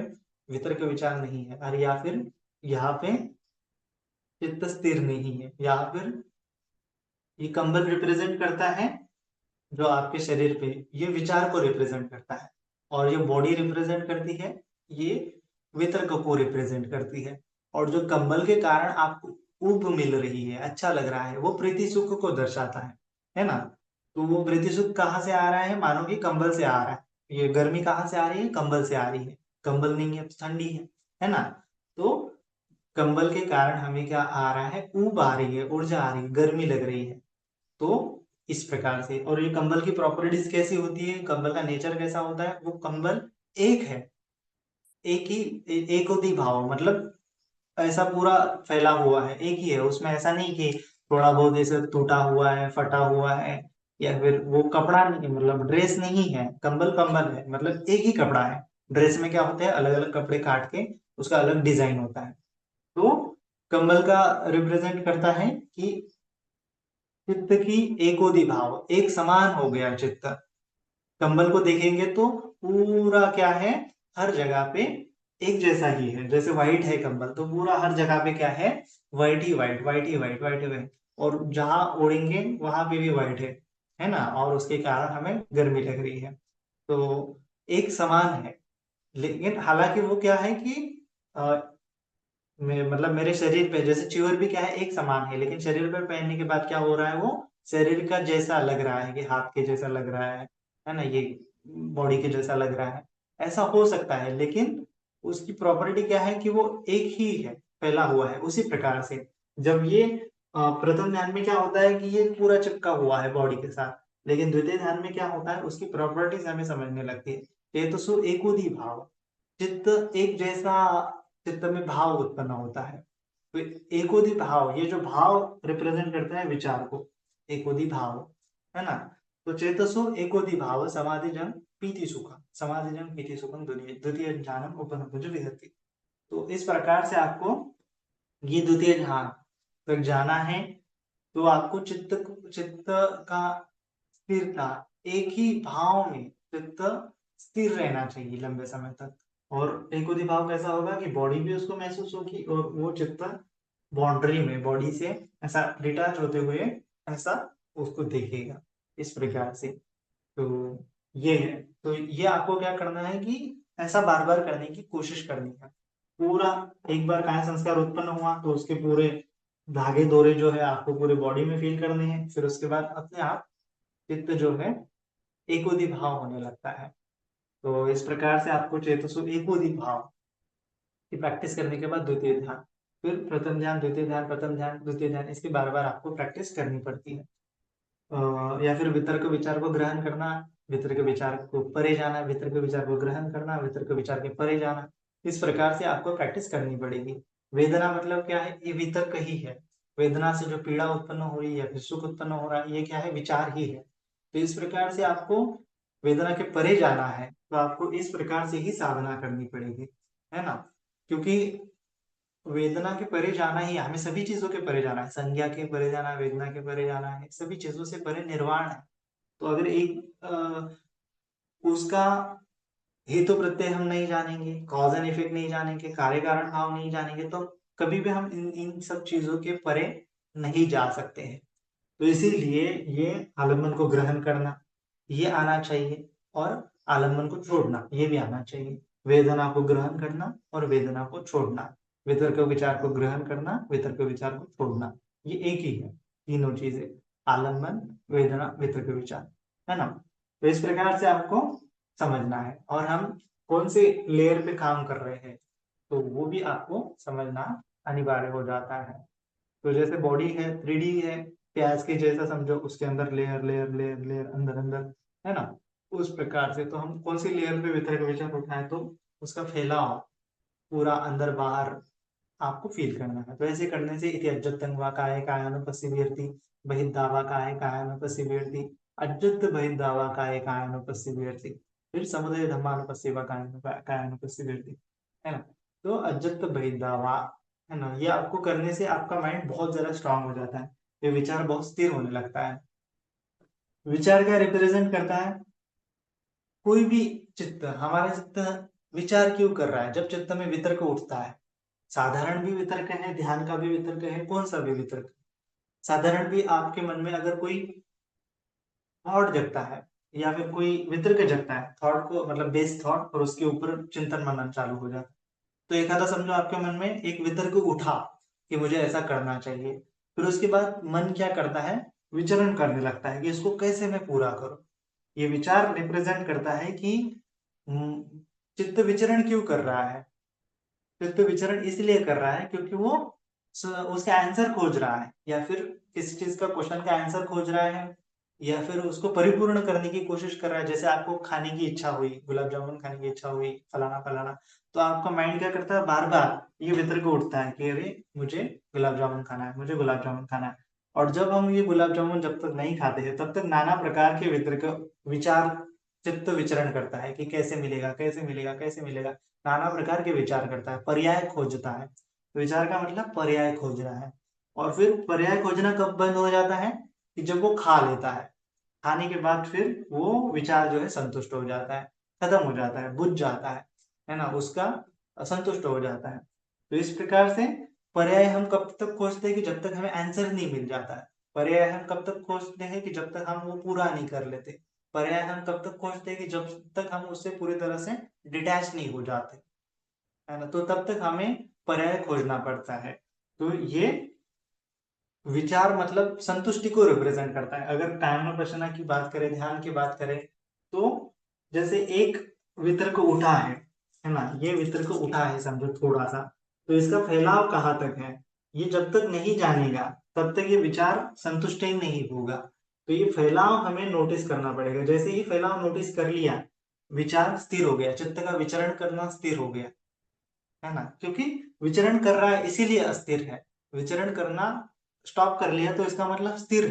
वितर्क विचार नहीं है, अरे या फिर यहाँ पे चित्त स्थिर नहीं है, या फिर ये कंबल रिप्रेजेंट करता है जो आपके शरीर पे, ये विचार को रिप्रेजेंट करता है, और जो बॉडी रिप्रेजेंट करती है ये वितर्क को रिप्रेजेंट करती है। और जो कंबल के कारण आपको ऊब मिल रही है, अच्छा लग रहा है, वो प्रीति सुख को दर्शाता है ना। तो वो प्रीति सुख कहाँ से आ रहा है, मानो कि कंबल से आ रहा है। ये गर्मी कहाँ से आ रही है, कंबल से आ रही है, कंबल नहीं है तो ठंडी है। है ना। तो कंबल के कारण हमें क्या आ रहा है, ऊब आ रही है, ऊर्जा आ रही है, गर्मी लग रही है। तो इस प्रकार से, और ये कंबल की प्रॉपर्टीज कैसी होती है, कंबल का नेचर कैसा होता है, वो कंबल एक है, एक ही, एक होती भाव, मतलब ऐसा पूरा फैला हुआ है, एक ही है, उसमें ऐसा नहीं कि थोड़ा बहुत ऐसे टूटा हुआ है, फटा हुआ है, या फिर वो कपड़ा नहीं, मतलब ड्रेस नहीं है, कंबल कंबल है, मतलब एक ही कपड़ा है। ड्रेस में क्या होते हैं, अलग अलग कपड़े काट के उसका अलग डिजाइन होता है। तो कंबल का रिप्रेजेंट करता है कि चित्त की एकोदि भाव, एक समान हो गया चित्त। कंबल को देखेंगे तो पूरा क्या है, हर जगह पे एक जैसा ही है। जैसे व्हाइट है कंबल, तो पूरा हर जगह पे क्या है, व्हाइट ही व्हाइट, व्हाइट ही व्हाइट, व्हाइट ही व्हाइट, और जहां ओढ़ेंगे वहां पे भी व्हाइट है ना, और उसके कारण हमें गर्मी लग रही है। तो एक समान है, लेकिन हालांकि वो क्या है कि मतलब मेरे शरीर पे जैसे च्योर भी क्या है, एक समान है, लेकिन शरीर पर पहनने के बाद क्या हो रहा है, वो शरीर का जैसा लग रहा है, कि हाथ के जैसा लग रहा है ना, ये बॉडी के जैसा लग रहा है। ऐसा हो सकता है, लेकिन उसकी प्रॉपर्टी क्या है कि वो एक ही है, फैला हुआ है। उसी प्रकार से जब ये प्रथम ध्यान में क्या होता है कि ये पूरा चिपका हुआ है बॉडी के साथ, लेकिन द्वितीय ध्यान में क्या होता है, उसकी प्रॉपर्टीज हमें समझने लगती है। चेतसु एकोदी भाव, चित्त एक जैसा, चित्त में भाव उत्पन्न होता है। तो एकोदी भाव, ये जो भाव रिप्रेजेंट करता है विचार को, एकोदी भाव, है ना। तो चेतसो एकोदी भाव समाधिजन पीति सुखम, समाधिजन पीति सुखम द्वितीय द्वितीय ज्ञानम उपनिषद विहरति। तो इस प्रकार से आपको ये द्वितीय ध्यान तक जाना है। तो आपको चित्त, चित्त का स्थिरता, एक ही भाव में चित्त स्थिर रहना चाहिए लंबे समय तक। और एक उदी भाव कैसा होगा कि बॉडी भी उसको महसूस होगी, और वो चित्त बाउंड्री में बॉडी से ऐसा डिटैच होते हुए ऐसा उसको देखेगा, इस प्रकार से। तो ये है, तो ये आपको क्या करना है कि ऐसा बार बार करने की कोशिश करनी है। पूरा एक बार काय संस्कार उत्पन्न हुआ तो उसके पूरे धागे दोरे जो है आपको पूरे बॉडी में फील करने हैं, फिर उसके बाद अपने आप चित्त जो है एकोदी भाव होने लगता है। तो इस प्रकार से आपको चेतसु एकोदी भाव की प्रैक्टिस करने के बाद द्वितीय ध्यान, फिर प्रथम ध्यान, द्वितीय ध्यान, प्रथम ध्यान, द्वितीय ध्यान, इसकी बार बार आपको प्रैक्टिस करनी पड़ती है। या फिर वितर्क विचार को ग्रहण करना, वितर्क विचार को परे जाना, वितर्क विचार को ग्रहण करना, वितर्क विचार के परे जाना, इस प्रकार से आपको प्रैक्टिस करनी पड़ेगी। वेदना मतलब क्या है, ये वितर्क ही है। वेदना से जो पीड़ा उत्पन्न हो रही है या फिर सुख उत्पन्न हो रहा है, ये क्या है, विचार ही है। तो इस प्रकार से आपको वेदना के परे जाना है, तो आपको इस प्रकार से ही साधना करनी पड़ेगी, है ना। क्योंकि वेदना के परे जाना ही, हमें सभी चीजों के परे जाना है, संज्ञा के परे जाना है, वेदना के परे जाना है, सभी चीजों से परे निर्वाण है। तो अगर एक उसका हेतु प्रत्यय हम नहीं जानेंगे, कॉज एंड इफेक्ट नहीं जानेंगे, कार्य कारण भाव नहीं जानेंगे, तो कभी भी हम इन सब चीजों के परे नहीं जा सकते हैं। तो इसीलिए ये आलम्बन को ग्रहण करना ये आना चाहिए, और आलम्बन को छोड़ना ये भी आना चाहिए। वेदना को ग्रहण करना और वेदना को छोड़ना, वितर्क विचार को ग्रहण करना, वितर्क विचार को छोड़ना, ये एक ही है, तीनों चीजें, आलम्बन, वेदना, वितर्क विचार, है ना। तो इस प्रकार से आपको समझना है, और हम कौन से लेयर पे काम कर रहे हैं, तो वो भी आपको समझना अनिवार्य हो जाता है। तो जैसे बॉडी है, 3D है, प्याज के जैसा समझो, उसके अंदर लेयर लेयर लेयर लेयर, अंदर अंदर, है ना। उस प्रकार से तो हम कौन सी लेयर पे वितर्क विचार उठाएं, तो उसका फैलाव पूरा अंदर बाहर आपको फील करना है। तो ऐसे करने से इति अज्जत्तं वा काये कायानुपस्थितिर्ति, बहिर्दावा काये कायानुपस्थितिर्ति, अज्जत् बहिर्दावा काये कायानुपस्थितिर्ति, फिर समुदय धम्मानुपस्थिवा कायानुपस्थितिर्ति, है ना। तो अज्जत् बहिर्दावा, है ना, ये आपको करने से आपका माइंड बहुत ज्यादा स्ट्रांग हो जाता है, ये विचार बहुत स्थिर होने लगता है। विचार क्या रिप्रेजेंट करता है, कोई भी चित्त, हमारा चित्त विचार क्यों कर रहा है, जब चित्त में वितर्क उठता है, साधारण भी वितर्क है, ध्यान का भी वितर्क है, कौन सा भी वितर्क। साधारण भी आपके मन में अगर कोई थॉट जगता है, या फिर कोई वितर्क जगता है, थॉट को मतलब बेस थॉट, और उसके ऊपर चिंतन मनन चालू हो जाता है। तो एक आधा समझो आपके मन में एक वितर्क उठा कि मुझे ऐसा करना चाहिए, फिर उसके बाद मन क्या करता है, विचरण करने लगता है कि इसको कैसे मैं पूरा करूं। ये विचार रिप्रेजेंट करता है कि चित्त विचरण क्यों कर रहा है, चित्त विचरण इसलिए कर रहा है क्योंकि वो उसका आंसर खोज रहा है, या फिर किसी चीज का क्वेश्चन का आंसर खोज रहा है, या फिर उसको परिपूर्ण करने की कोशिश कर रहा है। जैसे आपको खाने की इच्छा हुई, गुलाब जामुन खाने की इच्छा हुई, फलाना फलाना, तो आपका माइंड क्या करता है, बार बार ये वितर्क उठता है कि अरे मुझे गुलाब जामुन खाना है, मुझे गुलाब जामुन खाना है। और जब हम ये गुलाब जामुन जब तक नहीं खाते हैं तब तक नाना प्रकार के वितर्क विचार चित्त विचरण करता है कि कैसे मिलेगा, कैसे मिलेगा, कैसे मिलेगा। नाना प्रकार के विचार करता है, पर्याय खोजता है। विचार का मतलब पर्याय खोज रहा है। और फिर पर्याय खोजना कब बंद हो जाता है, कि जब वो खा लेता है। खाने के बाद फिर वो विचार जो है संतुष्ट हो जाता है, खत्म हो जाता है, बुझ जाता है ना, उसका असंतुष्ट हो जाता है। तो इस प्रकार से पर्याय हम कब तक खोजते हैं, कि जब तक हमें आंसर नहीं मिल जाता है। पर्याय हम कब तक खोजते हैं, कि जब तक हम वो पूरा नहीं कर लेते। पर्याय हम तब तक खोजते हैं कि जब तक हम उससे पूरी तरह से डिटैच नहीं हो जाते, है ना। तो तब तक हमें पर्याय खोजना पड़ता है। तो ये विचार मतलब संतुष्टि को रिप्रेजेंट करता है। अगर कायमोपासना की बात करें, ध्यान की बात करें, तो जैसे एक वितर्क उठा है ना, ये वितर्क उठा है समझो थोड़ा सा, तो इसका फैलाव कहाँ तक है, ये जब तक नहीं जानेगा तब तक ये विचार संतुष्ट ही नहीं होगा। तो ये फैलाव हमें नोटिस करना पड़ेगा। जैसे ही फैलाव नोटिस कर लिया, विचार स्थिर हो गया, चित्त का विचरण करना स्थिर हो गया, है ना। क्योंकि विचरण कर रहा है इसीलिए अस्थिर है। विचरण करना स्टॉप कर लिया तो इसका मतलब स्थिर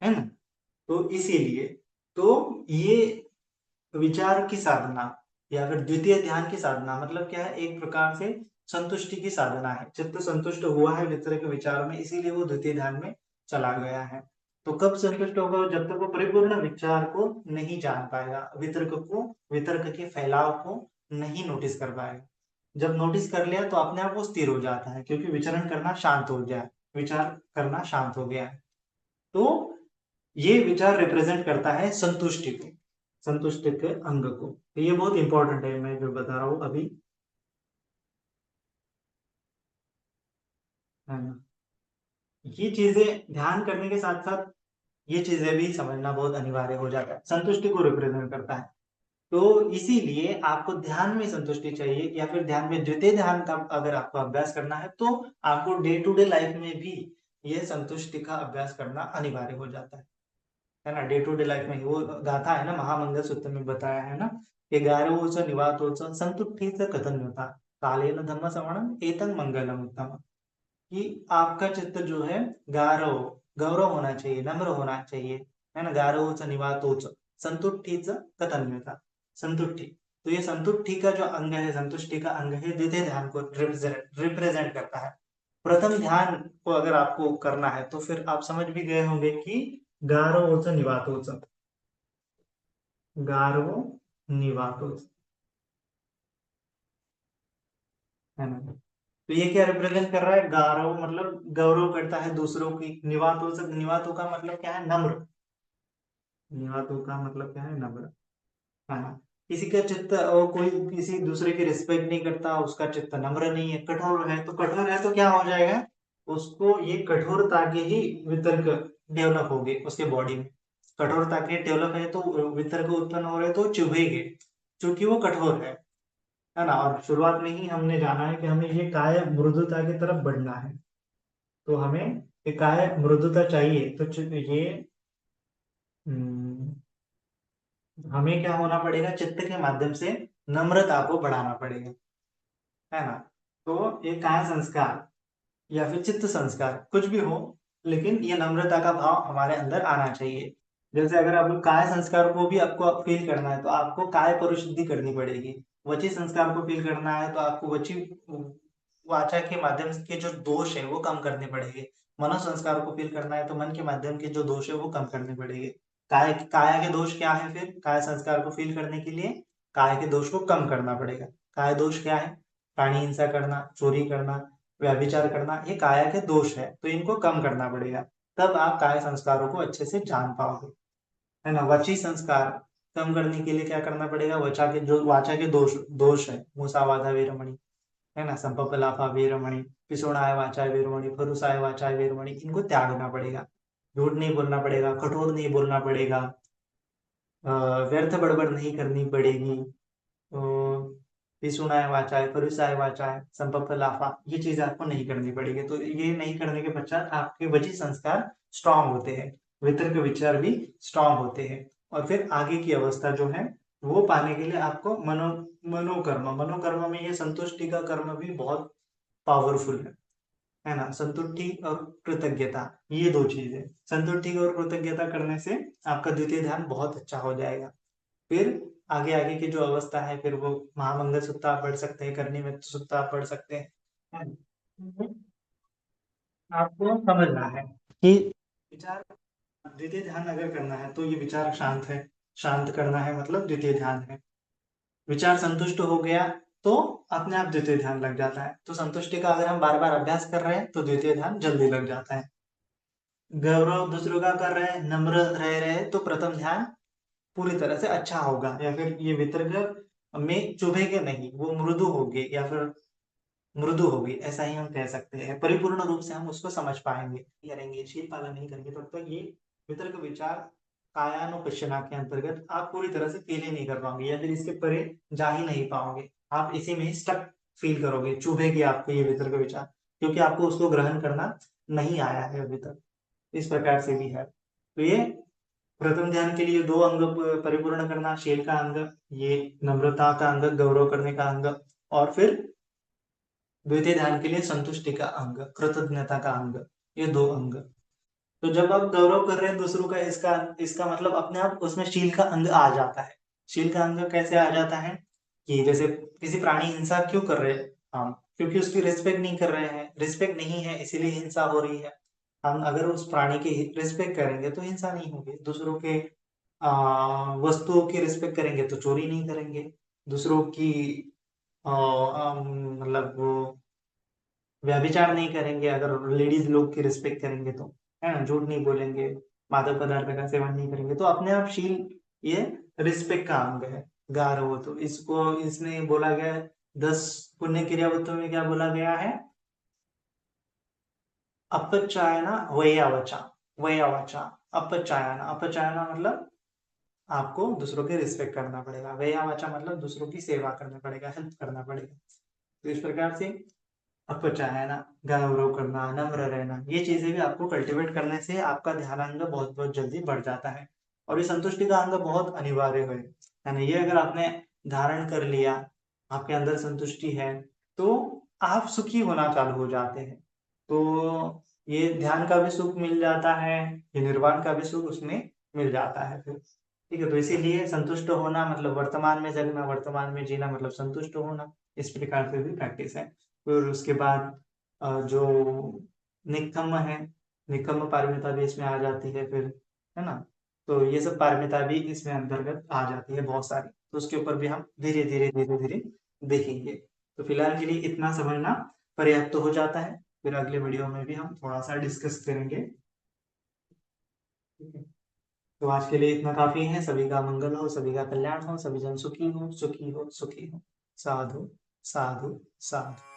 है ना। तो इसीलिए तो ये विचार की साधना या फिर द्वितीय ध्यान की साधना मतलब क्या है, एक प्रकार से संतुष्टि की साधना है। चित्त संतुष्ट हुआ है वितर्क विचारों में, इसीलिए वो द्वितीय ध्यान में चला गया है। तो कब संतुष्ट होगा, जब तक वो परिपूर्ण विचार को नहीं जान पाएगा, वितर्क को, वितर्क के फैलाव को नहीं नोटिस कर पाएगा। जब नोटिस कर लिया तो अपने आप वो स्थिर हो जाता है, क्योंकि विचरण करना शांत हो गया, विचार करना शांत हो गया है। तो ये विचार रिप्रेजेंट करता है संतुष्टि को, संतुष्टि के अंग को। तो ये बहुत इंपॉर्टेंट है, मैं जो बता रहा हूं अभी, है ना। ये चीजें ध्यान करने के साथ साथ ये चीजें भी समझना बहुत अनिवार्य हो जाता है। संतुष्टि को रिप्रेजेंट करता है। तो इसीलिए आपको ध्यान में संतुष्टि चाहिए, या फिर ध्यान में द्वितीय ध्यान का अगर आपको अभ्यास करना है, तो आपको डे टू डे लाइफ में भी ये संतुष्टि का अभ्यास करना अनिवार्य हो जाता है ना। डे टू डे लाइफ में वो गाथा है ना, महामंगल सूत्र में बताया है ना, कि गारोच निवातोच संतुष्टि कथन होता कालेन धम्म श्रवणम एतंग मंगलम उत्तम। कि आपका चित्त जो है गारव, गौरव होना चाहिए, नम्र होना चाहिए, है ना। गारवोच निवातोच संतुष्टिच कथन्यता, संतुष्टि। तो ये संतुष्टि का जो अंग है, संतुष्टि का अंग है, द्वितीय ध्यान को रिप्रेजेंट करता है। प्रथम ध्यान को अगर आपको करना है तो फिर आप समझ भी गए होंगे कि गारवोच निवातोच, गारवो निवातोच, है ना। तो ये क्या रिप्रेजेंट कर रहा है, गौरव मतलब गौरव करता है दूसरों की, निवातो से, निवातो का मतलब क्या है, नम्र। निवातो का मतलब क्या है, नम्र, है ना। किसी का चित्त और कोई किसी दूसरे की रिस्पेक्ट नहीं करता, उसका चित्त नम्र नहीं है, कठोर है, तो कठोर है तो क्या हो जाएगा, उसको ये कठोरता के ही वितर्क डेवलप होंगे उसके बॉडी में। कठोरता के डेवलप है तो वितर्क उत्पन्न हो रहे तो चुभेंगे, क्योंकि वो कठोर है ना। और शुरुआत में ही हमने जाना है कि हमें ये काय मृदुता की तरफ बढ़ना है। तो हमें ये काय मृदुता चाहिए, तो ये हम्म, हमें क्या होना पड़ेगा, चित्त के माध्यम से नम्रता को बढ़ाना पड़ेगा, है ना। तो ये काय संस्कार या फिर चित्त संस्कार कुछ भी हो, लेकिन ये नम्रता का भाव हमारे अंदर आना चाहिए। जैसे अगर आप काय संस्कार को भी आपको फील करना है तो आपको काय परिशुद्धि करनी पड़ेगी। वची संस्कार को फील करना है तो आपको वची वाचा के माध्यम के जो दोष है वो कम करने पड़ेंगे। मनो संस्कार को फील करना है तो मन के माध्यम के जो दोष है वो कम करने पड़ेंगे। काय काया के दोष क्या है, फिर काय संस्कार को फील करने के लिए काय के दोष को कम करना पड़ेगा। काय दोष क्या है, प्राणी हिंसा करना, चोरी करना, व्यभिचार करना, ये काया के दोष है, तो इनको कम करना पड़ेगा। तब आप काय संस्कारों को अच्छे से जान पाओगे, है ना। वची संस्कार कम करने के लिए क्या करना पड़ेगा, वचा के जो वाचा के दोष दोष है, मुसावादा वीरमणि, है ना, संपपलापा वीरमणि, पिसोणाय वाचाय वीरमणि, फरुसाय वाचाय वीरमणि, इनको त्यागना पड़ेगा। झूठ नहीं बोलना पड़ेगा, कठोर नहीं बोलना पड़ेगा, व्यर्थ बड़बड़ नहीं करनी पड़ेगी, पिसुनाय वाचाय, परुसाय वाचाय, संपप्पलापा, ये चीजें आपको नहीं करनी पड़ेगी। तो ये नहीं करने के पश्चात आपके वची संस्कार स्ट्रांग होते हैं, वितर्क विचार भी स्ट्रांग होते हैं। और फिर आगे की अवस्था जो है वो पाने के लिए आपको मनोकर्म में ये संतुष्टि का कर्म भी बहुत पावरफुल है ना। संतुष्टि और कृतज्ञता, ये दो चीजें, संतुष्टि और कृतज्ञता करने से आपका द्वितीय ध्यान बहुत अच्छा हो जाएगा। फिर आगे आगे की जो अवस्था है, फिर वो महामंगल सूत्र आप पढ़ सकते हैं, करनी में सूत्र आप पढ़ सकते हैं, है ना? आपको समझना है कि विचार, द्वितीय ध्यान अगर करना है तो ये विचार शांत है, शांत करना है मतलब द्वितीय ध्यान है। विचार संतुष्ट हो गया तो अपने आप द्वितीय ध्यान लग जाता है। तो संतुष्टि का अगर हम बार बार अभ्यास कर रहे हैं तो द्वितीय ध्यान जल्दी लग जाता है। गौरव दूसरों का कर रहे हैं, नम्र रह रहे हैं, तो प्रथम ध्यान पूरी तरह से अच्छा होगा, या फिर ये वितर्क में चुभेगे नहीं, वो मृदु होगी, या फिर मृदु होगी, ऐसा ही हम कह सकते हैं। परिपूर्ण रूप से हम उसको समझ पाएंगे, करेंगे, शील पालन नहीं करेंगे तब तक ये वितर्क विचार कायानुपश्यना के अंतर्गत आप पूरी तरह से फील ही नहीं कर पाओगे, या फिर इसके परे जा ही नहीं पाओगे। आप इसी में ही स्टक फील करोगे, चुभेगी आपको ये वितर्क विचार, क्योंकि आपको उसको ग्रहण करना नहीं आया है अभी तक। इस प्रकार से भी है। तो ये प्रथम ध्यान के लिए दो अंग परिपूर्ण करना, शील का अंग, ये नम्रता का अंग, गौरव करने का अंग, और फिर द्वितीय ध्यान के लिए संतुष्टि का अंग, कृतज्ञता का अंग, ये दो अंग। तो जब आप गौरव कर रहे हैं दूसरों का, इसका इसका मतलब अपने आप उसमें शील का अंग आ जाता है। शील का अंग कैसे आ जाता है कि जैसे किसी प्राणी हिंसा क्यों कर रहे हैं हम, क्योंकि उसकी रिस्पेक्ट नहीं कर रहे हैं, रिस्पेक्ट नहीं है इसीलिए हिंसा हो रही है। हम अगर उस प्राणी की रिस्पेक्ट करेंगे तो हिंसा नहीं होगी, दूसरों के वस्तुओं की रिस्पेक्ट करेंगे तो चोरी नहीं करेंगे, दूसरों की मतलब वो व्यभिचार नहीं करेंगे, अगर लेडीज लोग की रिस्पेक्ट करेंगे तो, है ना, झूठ नहीं बोलेंगे, मादक पदार्थ का सेवन नहीं करेंगे, तो अपने आप शील ये रिस्पेक्ट का अंग है। गा रहे हो तो इसको, इसने बोला गया है 10 पुण्य क्रियावत्तों में, क्या बोला गया है, अपचायना वैयावचा, वैयावचा, अपचायना, अपचायना मतलब आपको दूसरों की रिस्पेक्ट करना पड़ेगा, वैयावचा मतलब दूसरों की सेवा करना पड़ेगा, हेल्प करना पड़ेगा। तो इस प्रकार से आपको चाहना, गौरव करना, नम्र रहना, ये चीजें भी आपको कल्टीवेट करने से आपका ध्यानांग बहुत बहुत जल्दी बढ़ जाता है। और ये संतुष्टि का अंग बहुत अनिवार्य है ना। ये अगर आपने धारण कर लिया, आपके अंदर संतुष्टि है, तो आप सुखी होना चालू हो जाते हैं। तो ये ध्यान का भी सुख मिल जाता है, ये निर्वाण का भी सुख उसमें मिल जाता है फिर। ठीक है, तो इसीलिए संतुष्ट होना मतलब वर्तमान में जगना, वर्तमान में जीना मतलब संतुष्ट होना, इस प्रकार से भी प्रैक्टिस है। फिर उसके बाद जो निकम्म है, निकम्म पारमिता भी इसमें आ जाती है फिर, है ना। तो ये सब पारमिता भी इसमें अंतर्गत आ जाती है बहुत सारी, तो उसके ऊपर भी हम धीरे धीरे धीरे धीरे देखेंगे। तो फिलहाल के लिए इतना समझना पर्याप्त हो जाता है, फिर अगले वीडियो में भी हम थोड़ा सा डिस्कस करेंगे। ठीक है, तो आज के लिए इतना काफी है। सभी का मंगल हो, सभी का कल्याण हो, सभी जन सुखी हो, सुखी हो, सुखी हो। साधु, साधु, साधु।